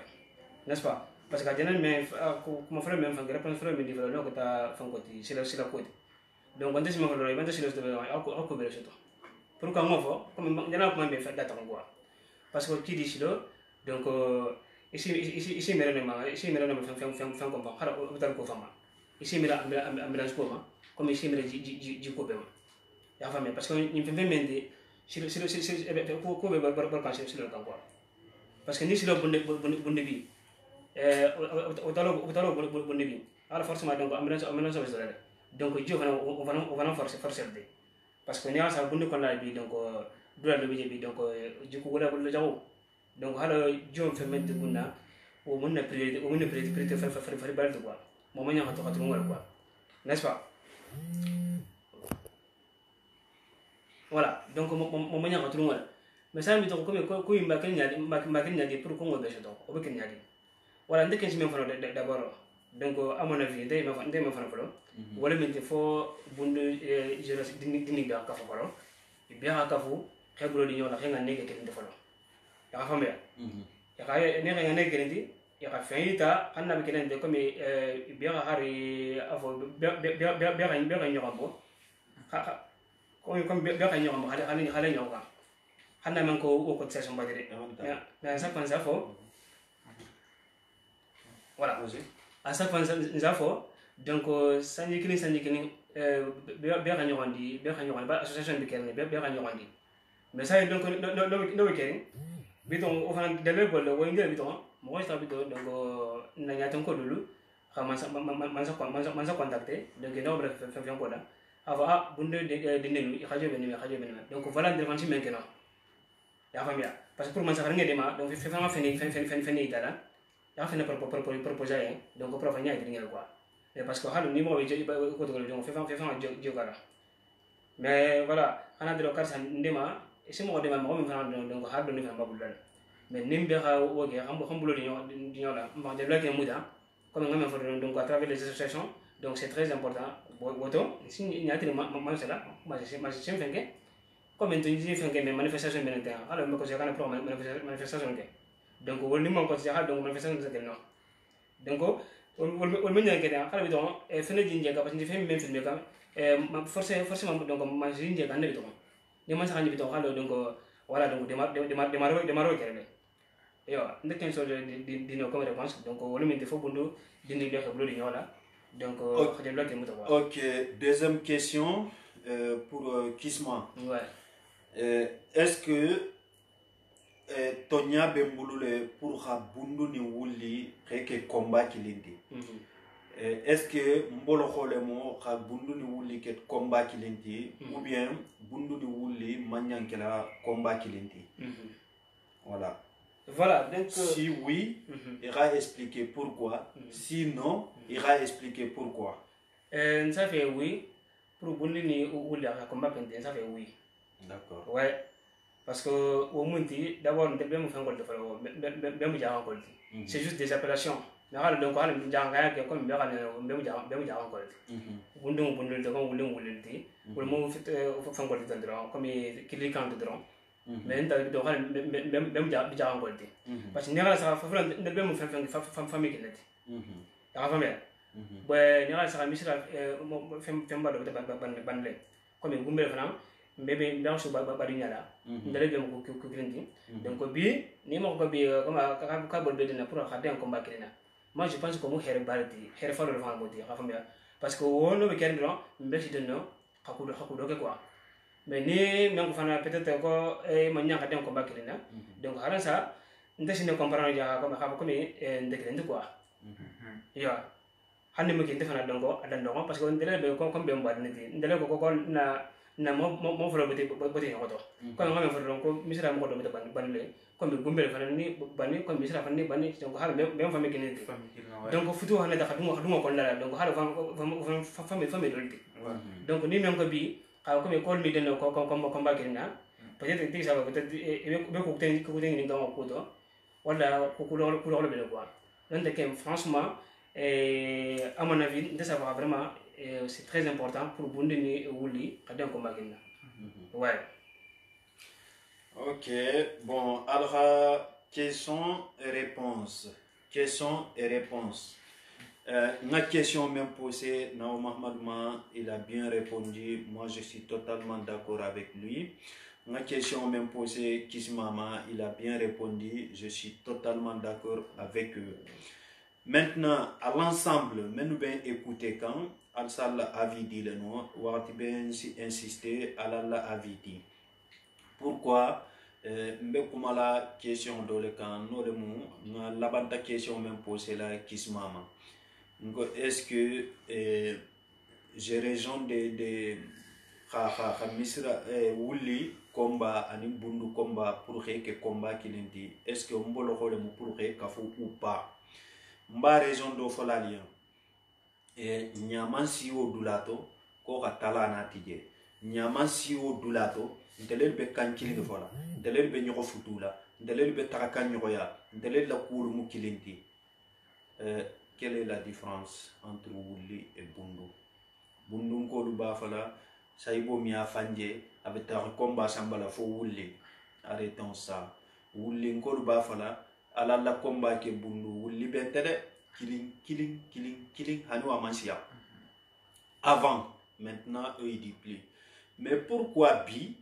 n'est-ce pas? Parce que mais comment faire même réponse faire mais développer donc ta côté c'est la côté. Donc quand je me relève maintenant c'est le à couvrir ça. Pourquoi moi comme déjà comment bien faire data quoi? Parce que qui dit cela donc ici mais non faire comme ça hôpital ko fama ici mais ambulance ko ma comme ici mais ji ko bema ya fama parce que ni fait mende si ko be bar kan c'est le quoi parce que ni si le bonne bi hôpital bonne bi alors forcément donc ambulance besoin donc je on va forcer parce que ni ça bonne kon la bi donc doula le bi donc ji ko wala le jawo donc hala jom fait mende bunna o mun na priorité faire balde quoi mo nya ko to quoi n'est-ce pas? Voilà, donc mo nya ko to mais ça mi to ko ko imba ken nyadi pour ko ngobe so to o be ken nyadi voilà ndeke ci même fa d'abord donc à mon avis ndey ma fana folo wala min fo bundu jeunesse dini ga ka folo biya ka fu xeblo di ñoo la xenga nege ke folo ya fa me ya ka ne nga nege ndi ya ka feyita anna bi kenen de comme biya hari afo biya ñoo ko comme biya ñoo ko xale ñoo ko xanna man ko o cotisation badere mais ça pense fo voilà à chaque fois nous avons donc sanji kini bien ñoxandi ba association bi kenn bien ñoxandi mais ça donc no kene biton o fana dele ko le wonde biton mo sta biton donc na ñaton ko dulu man sa contacter donc no bref fait ko da ava bunde de nenu xajo ben donc voilà intervention maintenant ya famia parce que pour man sa ngé dema donc fait vraiment fini itala ya fait proposer donc prof nya idringa quoi parce que halu ni mo ko to donc fait jogara mais voilà ana de karsa ndema si mo dema mo mi fana donc ha do ni fana babul mais nim be ha woge xam bulo di ñola mo de la ke muda comme ngam fa donc à travers les associations donc c'est très important boto si ñati ma c'est là ma c'est fenke comme tu dis fenke mais manifestation ben temps alors me ko c'est kana pro manifestation ke donc woni mo ko ci ha donc manifestation de non donc wol men ñanke da xala bi don fene jinje ka parce que fene même film ka forcément donc ma jinje ka ne bi don ni man sa ni bi don xala donc voilà donc démarrer kéré yo ndeken so di no comme réponse donc wol men defo bundu dindi le xeblo di ñola donc xade bloqué muto OK, deuxième question pour Kisma. Ouais. Est-ce que Tonya Bembulule pour Bundu ni wuli reke combat kilindi. Est-ce que Mbolo Kholemo Bundu ni wuli ke combat kilindi ou bien Bundu ni wuli manyankela combat kilindi. Voilà. Voilà, donc si oui, il va expliquer pourquoi. Si non, il va expliquer pourquoi. Ça fait oui. Pour Bundu ni wuli combat kilindi, ça fait oui. D'accord. Ouais. Parce que au Munti, d'abord, nous devons faire un col de follow, c'est juste des appellations. Nous avons donc un peu comme bien un col. Nous devons nous le pour le moment, faire un col de drone, comme il camp de drone. Mais nous devons bien un col. Parce que nous avons fait une famille qui est. La famille. Nous avons mis la femme de comme une goumbe bébé dans ce barinya là ndale be ko grindi donc bi ni mo ko bi comme ka bo de na pour xade en combat kirina moi je pense que mo here balti here fa le vent modi xa famia parce que wono be kerni non be ci de no xakudo ke quoi mais ni même fana peut-être ko e ma nya xade en combat kirina donc haran ça ndesi ne comprendre ja comme xa ko mi ndekende quoi ya hanne mo ki defana donc adan donc parce que ndele be ko be mbad ni ndele ko na mo folo bete ngoto ko ngam folo ko misra mo do bete banle ko be gumbel fana ni bani ko misra fana ni bani donc har même famille kinete donc futu hana da khaduma ko la donc har famille dolti donc ni même ko bi ka ko be ko mi den ko ba kinna peut-être que ça va peut-être be ko ten ni ngam ko do wala ko lo be quoi donc franchement à mon avis de savoir vraiment c'est très important pour Bundu ni wuli kadem ko magina. Ouais. OK, bon, alors questions et réponses. Ma question même posée, Nao Mahmadma, il a bien répondu. Moi, je suis totalement d'accord avec lui. Ma question même posée, Kismama, il a bien répondu. Je suis totalement d'accord avec eux. Maintenant, à l'ensemble, nous bien écouter quand Al-Sal Avidi le nom, ou bien insister à la Avidi. Pourquoi? Mbekuma la question dans le camp, nous le mot, la bande question même posée la Kismama. Est-ce que j'ai raison de Misra Wuli combat, ani bundu combat pour que combat qu'il dit? Est-ce que Mbolo le mot pour que Kafou ou pas? Mba raison do folalien nyaman siwo dulato ko ka tala na tije nyaman siwo dulato ntelel be kankili fola ntelel be nyoko futula ntelel be taka nyoko ya ntelel la kulu mu kilinti quelle est la différence entre wulli et bundu? Bundu ko du bafala saibo mi afanje avec ta combat sambala fo wulli. Arrêtons ça. Wulli ko du bafala ala la combat ke bundu wulli bentere killing hanu amansia. Avant, maintenant eux ils disent plus. Mais pourquoi bi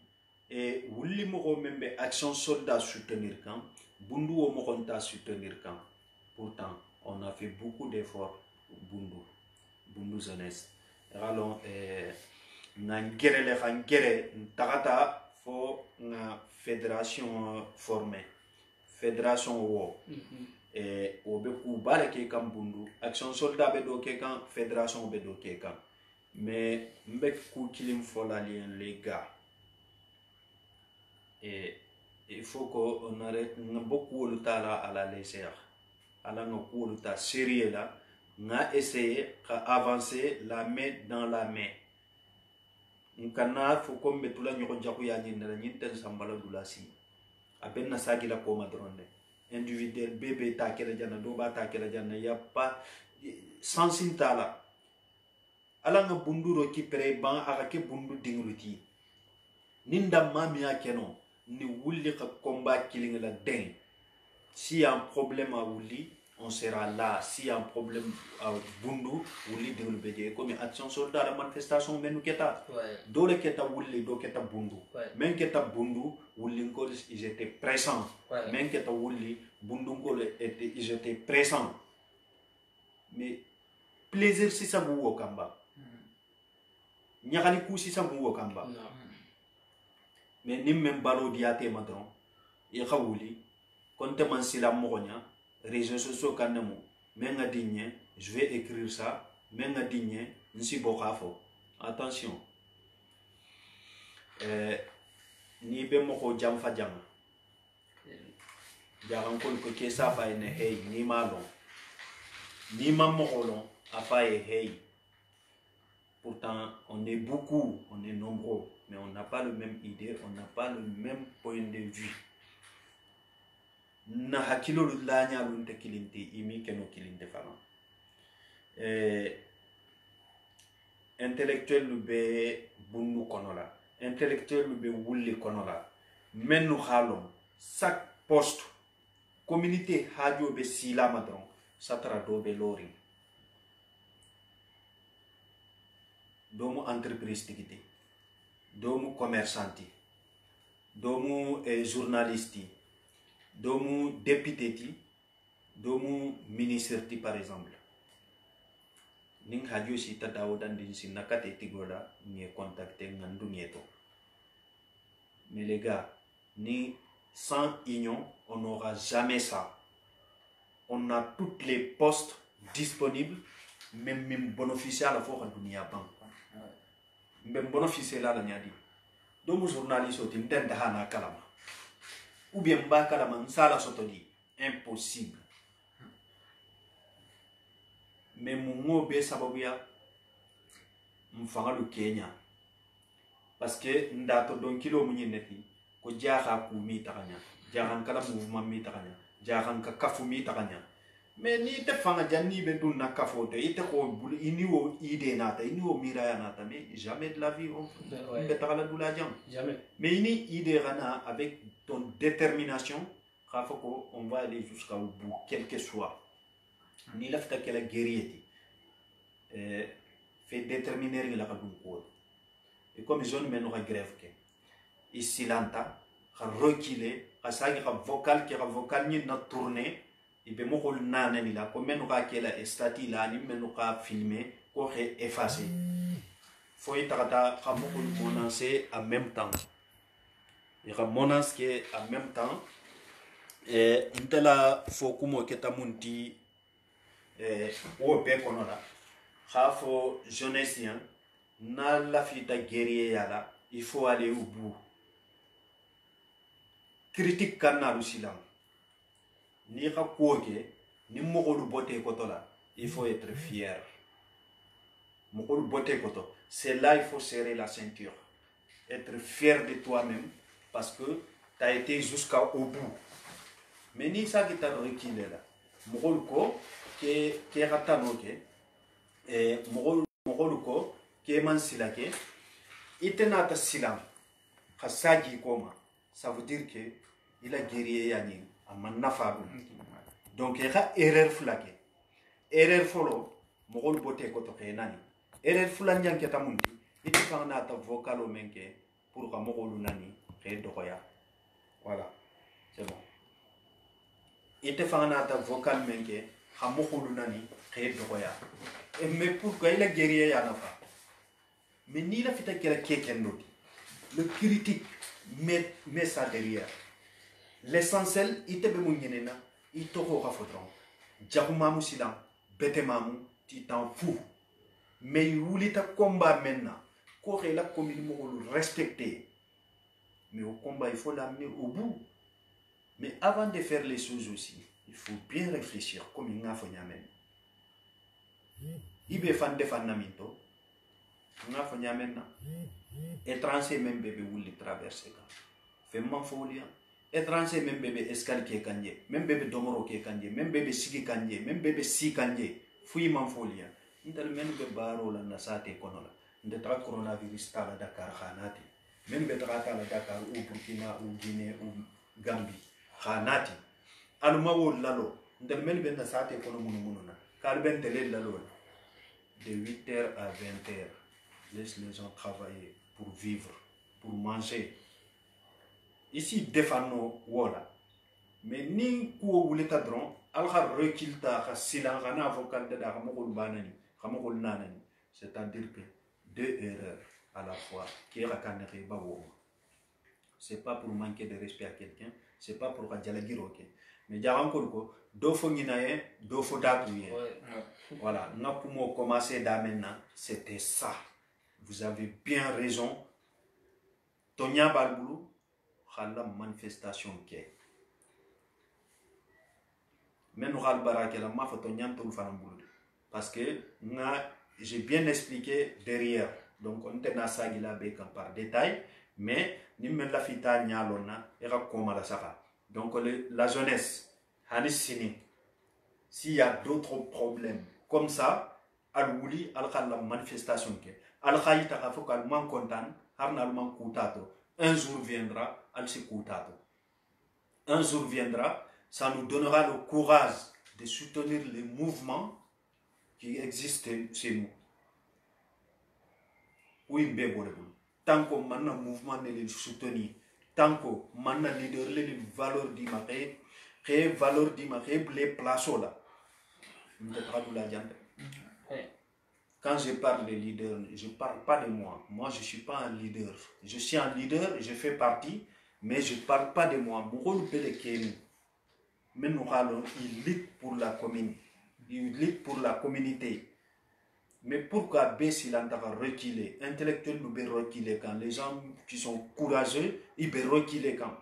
et wulli mo même action soldat soutenir quand bundu o mo konta soutenir quand? Pourtant on a fait beaucoup d'efforts bundu jeunesse. Alors ngere le ngere takata fo nga fédération formée fédération wo et obe ku bare ke kam bundu action soldat be do ke kan fédération be do ke kan mais mbek ku kilim fola les gars et il faut qu'on arrête beaucoup le tala à la légère ala nga ku le ta sérieux là nga essayer à avancer la main dans la main nkana fo ko mbetula nyoko jaku ya nyindala nyinten sambala dulasi abenna sagi la koma dronde individuel bébé ta kela janna do ba ta kela janna ya pas sensintala ala nga bunduro ki pere ban aka ke bundu dingluti ninda mami ya keno ni wulli ka combat killing la den si y a un problème à wulli on sera là. S'il y a un problème à bundu wulli dinglu beje comme action soldat la manifestation menu keta dole keta wulli do keta bundu men keta bundu wulli ko ils étaient présents men keta wulli bundu ko ils étaient présents mais plaisir si ça vous au kamba nyakali ku si ça vous au kamba mais nim même balo diate madron e khawuli konte man sila mogonya réseaux sociaux kanemo menga digne je vais écrire ça menga digne nsi bokafo attention ni be moko jamfa jama jaran ko ke sa fa ene hey ni malo ni mamolo afa e hey. Pourtant on est beaucoup, on est nombreux, mais on n'a pas le même idée, on n'a pas le même point de vue. Na hakilo lanya lunte kilinte imi keno kilinte fana intellectuel lube bundu konola intellectuel lube wulli konola menu halon chaque poste communauté hajo be sila madron satra do be lori domu entreprise tigiti domu commerçanti domu journalisti domu député ti domu ministre ti par exemple ning hajo si ta dawodan din si nakate ti goda ni contacter ngandu nieto mais les gars ni sans union on n'aura jamais ça. On a toutes les postes disponibles même bénéficier à la fois de dunia bank même bénéficier là la nyadi domu journaliste o tin den dahana kalama ou bien bakala man sala sotodi impossible mais mungo be sababu ya mfanga lu Kenya parce que ndato don kilo munyi neti ko jaha ku mi takanya jahan kala mouvement mi takanya jahan ka kafu mi takanya mais ni te fanga janni be dun na kafo de ite ko bul ini wo ide nata ini wo miraya nata mais jamais de la vie on be takala dula jam jamais mais ini ide rana avec ton détermination on va aller jusqu'au bout quel que soit ni lafta kala guerrier fait déterminer la kadum ko et comme zone meno ka grève ke isilanta ka reculer ka sagi ka vocal ni na tourner et be mo ko nana ni la ko meno ka kela estati la ni meno ka filmer ko re effacer faut itata ka mo ko monancer en même temps et ka monance que en même temps et ntela fo kumo keta munti o be kono la khafo jeunesse na la fita guerrier yala il faut aller au bout critique kana lusilam ni ka koke ni mogolu boté koto la il faut être fier mogolu boté koto c'est là il faut serrer la ceinture être fier de toi-même parce que tu as été jusqu'au bout mais ni ça qui t'a reculé là mogolu ko ke ratano ke mogolu ko ke man silake itena ta silam khasaji koma ça veut dire que il a guerrier yani amman nafa donc e kha erreur flake erreur folo mogol bote ko to kenani erreur fulan janke tamundi iti fana ta vocalo menke pour ka mogolu nani ke dokoya voilà c'est bon ite fana ta vocal menke ka mogolu nani ke dokoya et mais pourquoi il a guerrier ya nafa mais ni la fita kera keken nodi le critique met ça derrière l'essentiel ite be mun yenena ito ko ka fotron jakumamu silam betemamu ti t'en fous mais il voulait ta combat maintenant ko la commune mo respecter mais au combat il faut l'amener au bout mais avant de faire les choses aussi il faut bien réfléchir comme il n'a fait nyamen ibe fan defan naminto n'a fait nyamen na étranger même bébé voulait traverser ka fait man folia étranger même bébé escale qui kanje même bébé domoro qui kanje même bébé sigi kanje même bébé si kanje fui man folia intel men be baro la na sate kono la nde tra coronavirus tala Dakar khanati même be tra tala Dakar ou Burkina ou Guinée ou Gambie khanati aluma wo lalo nde men be na sate kono munu na kal ben tele lalo de 8h à 20h laisse les gens travailler pour vivre pour manger ici défano wala mais ni ko wulita dron al khar recilta kha silan khana vocal de da mo banani khamo nanani c'est-à-dire que deux erreurs à la fois qui rakanere bawo c'est pas pour manquer de respect à quelqu'un c'est pas pour kadjalagiro ok mais jaran ko do fo nginaye do fo datuye voilà n'a pour commencer da maintenant c'était ça vous avez bien raison Tonya Balboulou la manifestation qui est mais nous parce que j'ai bien expliqué derrière donc on était dans par détail mais ni me la fita nyalona era koma la saka donc la jeunesse hanisini s'il y a d'autres problèmes comme ça al wuli al la manifestation qui al khayita ka fokal man content harnal man kutato un jour viendra un jour viendra, ça nous donnera le courage de soutenir les mouvements qui existent chez nous. Oui, tant que maintenant mouvement ne les soutenir, tant que maintenant leader les valeurs d'image, les valeurs d'image, les places là, quand je parle de leader, je ne parle pas de moi. Moi, je ne suis pas un leader. Je suis un leader, je fais partie, mais je ne parle pas de moi. Mais nous allons, il lutte pour la commune. Il lutte pour la communauté. Mais pourquoi Bessil a reculé? Intellectuel nous peut reculer quand les gens qui sont courageux, ils peuvent reculer quand?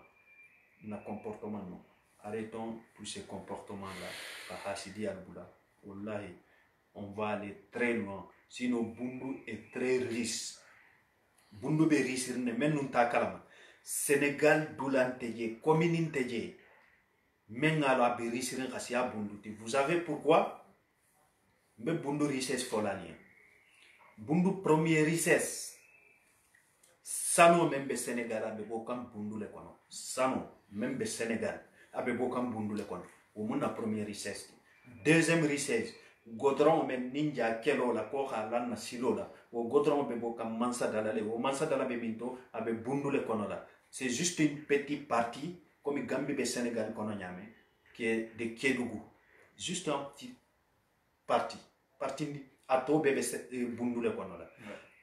Le comportement, non. Arrêtons tous ces comportements-là. Hachidi Al-Boula. Wallahi. On va aller très loin. Sinon, Bundu est très riche. Bundu est riche, mais nous sommes Sénégal, Doulanteye, Communinteye. Mais nous sommes riches, vous savez pourquoi? Mais Bundu richesse folania. Bundu première richesse. Sano même Sénégal, avec aucun Bundu le kono. Sano même Sénégal, avec aucun Bundu le kono. Au monde la première richesse. Deuxième richesse. Godron men ninja kelo la ko khala na silo la o godron be boka mansa dalale o mansa dala be minto abe bundule kono la c'est juste une petite partie comme Gambie be Sénégal kono nyame qui est de Kédougou juste un petit partie ato be bundule kono la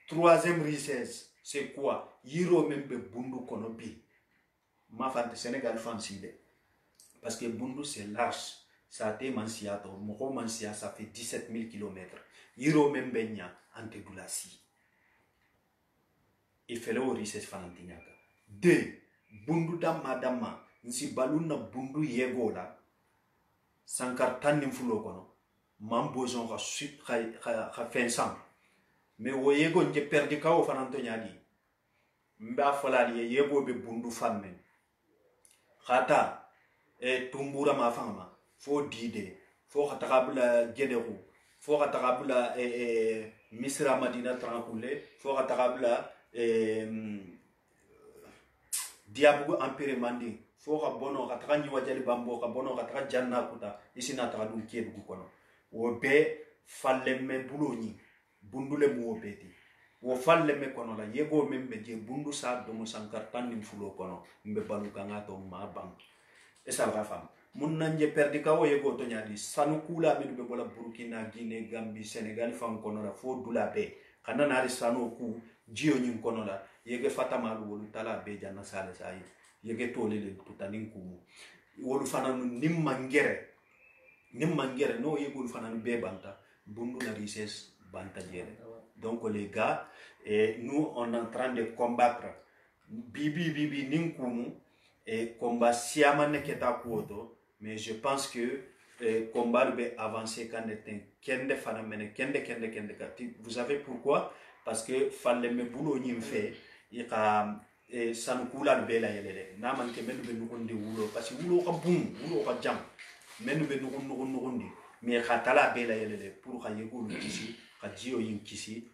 troisième richesse c'est quoi yiro même be bundu kono bi ma fante Sénégal fanside parce que bundu c'est large. Ça a été mansiato, moko mansia, ça fait 17 000 km. Yiro même benya, ante doulasi. Il fait le richesse fanantinyaka. 2. Bundu dama, nsi baluna bundu yego la. Sankar tanim fulo kono. Mambozon ka fensan. Mais wo yego nje perdi ka o fanantonyadi. Mba folali yego be bundu famen. Khata, tumbura ma fama. Faut dire fo khatabula gederu fo khatabula misra madina tranquille fo khatabula diabugo empire mandi fo ka bono ka taka nyi wajali bambo ka bono ka taka janna kuta isina taka dum kedu kono wo be fallemme buloni bundule mu obeti wo fallemme kono la yego membe je bundu sa do mo sankar tan nim fulo kono mbe balu kanga to ma bang esal ka fam mun nanje perdi ka wo yego to nyadi sanu kula men be bola Burkina Guinée Gambie Sénégal fam kono la fo dula be kana na ri sanu ku jio nyin kono la yege fatama lu wolu tala be janna sale sai yege tole le tutanin kumu wolu fananu nimmangere no yego lu fananu be banta bundu na richesse banta jere. Donc les gars, nous on est en train de combattre bibi ninkumu et combat siamane keta kuoto, mais je pense que combat be avancer quand est kende phénomène kende kati. Vous savez pourquoi? Parce que fallait me boulot nyimfe ika sankula be la yelele na man ke menu be nukundi wulo parce que wulo ka boum wulo ka jam menu be nukundi mais khatala be la yelele pour ka yegulu ici ka jio yin kisi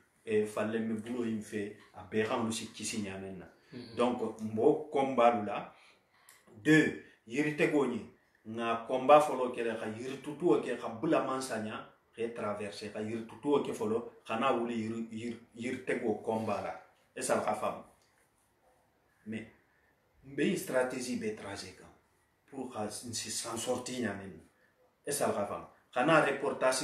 fallait me boulot yin fe a be ram si kisi nyamenna. Donc mbo combat là deux yirite goni na combat folo kele ka yirtutu o ke ka bula mansanya re traverser ka yirtutu o ke folo kana wuli yirte go combat là et ça la femme mais une stratégie be tragique pour s'en sortir nyamen et ça la femme kana reportage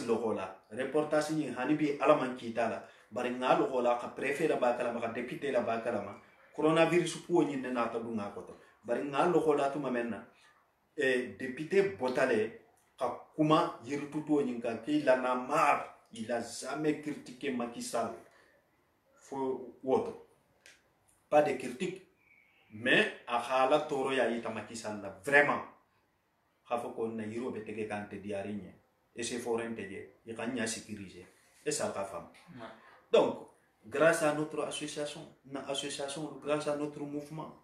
reportage ni hanibi alaman kitala bari ngalo hola ka préfet ba kala ma député la ba kala ma coronavirus ko ni na ta dunga ko to bari ngalo hola to mamenna député botale ka kuma yirtuto ni ka ki la na mar il a jamais critiqué Macky Sall faut woto pas de critique mais a khala toro ya ita Macky Sall vraiment khafo ko na yiro be tege kante diarigne et c'est forain tege il kanya sécuriser et ça va femme. Donc grâce à notre association grâce à notre mouvement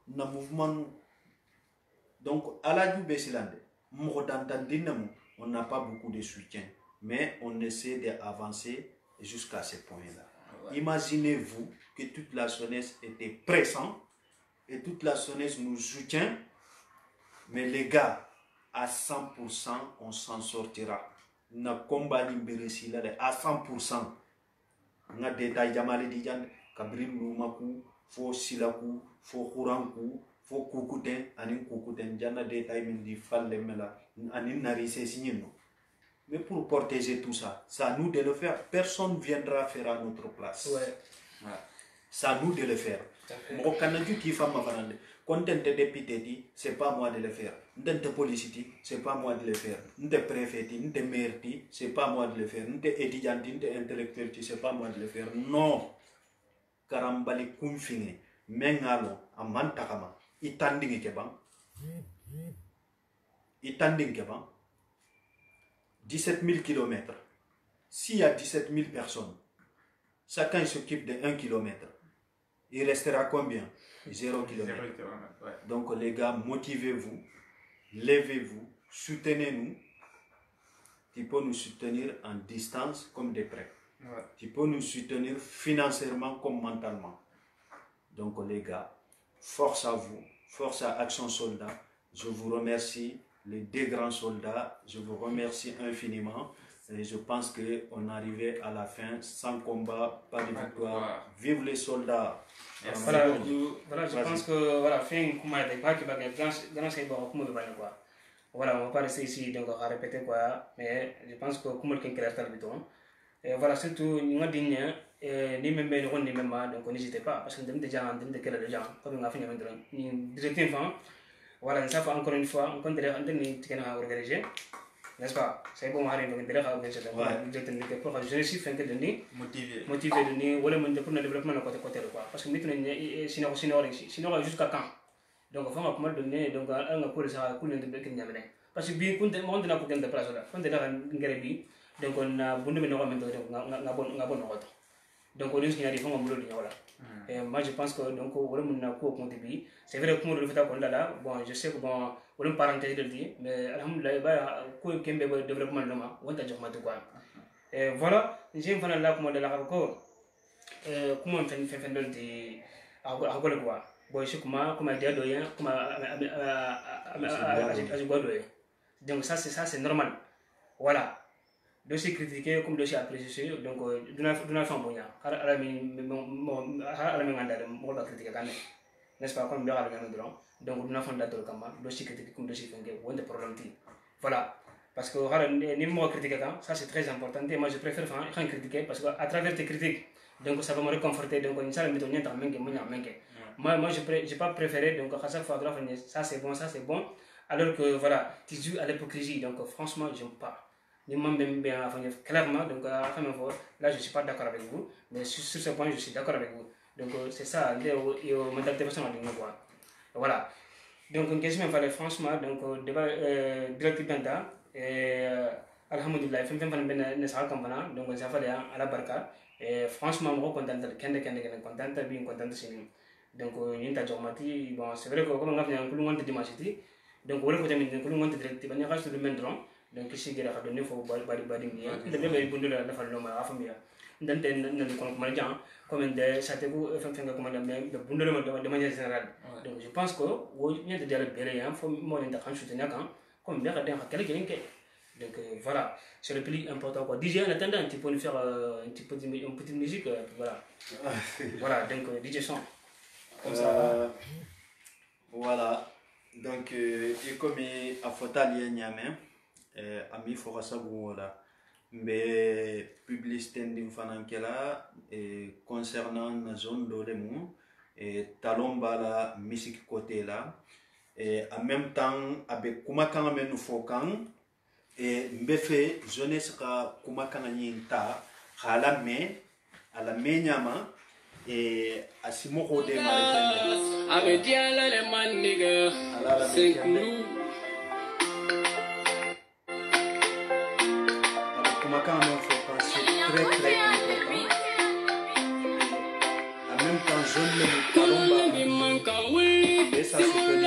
donc à la Dubésilande on n'a pas beaucoup de soutien mais on essaie d'avancer jusqu'à ce point-là. Imaginez-vous que toute la jeunesse était présente et toute la jeunesse nous soutient, mais les gars, à 100% on s'en sortira. Na combat libéré là à 100%. Na détail jamali dijan kabrim lumaku fo silaku fo kuranku fo kukuten anin kukuten jana détail min di falle mela anin narise signino. Mais pour protéger tout ça, c'est à nous de le faire. Personne ne viendra faire à notre place. Ouais. C'est à nous de le faire. Mon canadu qui fait ma varande. Quand tu es député, c'est pas moi de le faire. Quand tu es policier, c'est pas moi de le faire. Quand tu es préfet, quand tu es maire, c'est pas moi de le faire. Quand tu es étudiant, quand tu es intellectuel, c'est pas moi de le faire. Non. Karambali kumfine. Mengalo, amantakama. Itanding kebang. Itanding kebang. 17 000 km. S'il y a 17 000 personnes, chacun s'occupe de 1 km. Il restera combien? 0 km. Ouais. Donc les gars, motivez-vous, levez-vous, soutenez-nous. Tu peux nous soutenir en distance comme de près. Ouais. Tu peux nous soutenir financièrement comme mentalement. Donc les gars, force à vous, force à Action Soldat. Je vous remercie. Les deux grands soldats, je vous remercie infiniment et je pense qu'on est arrivé à la fin sans combat, pas de victoire. Vive les soldats! Voilà, je pense que voilà, fin comment il pas qui va gagner grand c'est bon comment il va quoi. Voilà, on va pas rester ici donc à répéter quoi, mais je pense que comment quelqu'un reste à l'habitant. Et voilà, surtout nous avons dit ni même ni même donc n'hésitez pas parce que nous déjà en train de quel déjà comme on a fini maintenant ni directement. Voilà, ça fait encore une fois, on compte organiser, n'est-ce pas? C'est bon, on va organiser. Je suis fait de motiver de nous, voilà, pour le développement de côté quoi. Parce que maintenant, sinon jusqu'à quand? Donc, on va comment donner, donc, un coup de ça, coup de Kenya. Parce que bien, quand on a pour de place là, quand on a un grébi, donc on a bon de donc, on a bon ordre. donc on est arrivé au boulot de voilà. Et moi je pense que donc on a quoi contribuer. C'est vrai que le fait qu'on là, bon je sais que bon on est parenthèse de dire, mais alhamdoulilah bah quoi qu'il y ait développement là, on t'a déjà quoi. Et voilà, j'ai un fan là comme de la rako. Comment on fait de à quoi. Bon je sais comment dire doyen, comment à donc ça c'est normal. Voilà. Dossier critiqué comme dossier apprécié donc d'une façon bonne à la critiquer quand même n'est-ce pas comme bien à la donc d'une façon d'être comme dossier critiqué comme dossier fengé ou des problèmes voilà parce que ni moi critiquer quand ça c'est très important et moi je préfère faire critiquer parce que à travers tes critiques donc ça va me réconforter donc une salle méthode n'entend moi j'ai pas préféré donc à chaque fois ça c'est bon alors que voilà tu joues à l'hypocrisie donc franchement j'aime pas. Clairement, donc là je ne suis pas d'accord avec vous, mais sur ce point je suis d'accord avec vous. Donc c'est ça, mon intervention à quoi. Voilà. Donc une question franchement, donc directif d'Anta, alhamdoulilah, donc ça fait à la barca, et franchement, je suis content, bien content donc bon, c'est vrai que comme on a fait un peu de dimanche, donc on va faire un peu de directif, on a fait le même drone. Donc ici il y a des fois bari il y a des bundles la fa no ma afamia ndante nan ko ma jan comme de sategu fenga comme de bundle de manière générale donc je pense que wo ñent de la béré hein faut mo len da kan soutenir quand comme bien da quelqu'un donc voilà c'est le plus important quoi DJ en attendant tu peux nous faire un petit peu une petite musique voilà voilà donc DJ son comme ça voilà donc et comme à Fotali Niamey ami fora sabu wala mais publicité ndim fanankela concernant la zone de Lemu et talomba la musique côté là et en même temps avec kumakanga menu fokan et mbefe jeunesse ka kumakanga nyinta hala me ala menyama et asimoko de marekenya avec diala le maniga c'est quand même faut penser très important en même temps jeune le talomba et ça c'est que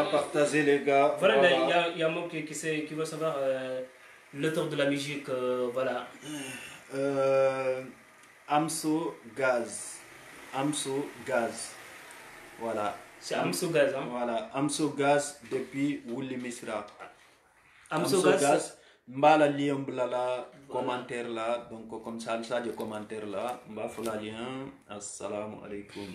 partager les gars. Voilà, il y a un mot qui veut savoir l'auteur de la musique, voilà. Amso Gaz. Voilà. C'est Amso Gaz, hein? Voilà, Amso Gaz depuis Wuli Misra. Amso Gaz mbala lien blala commentaire là donc comme ça ça de commentaire là mba fula lien assalamu alaikum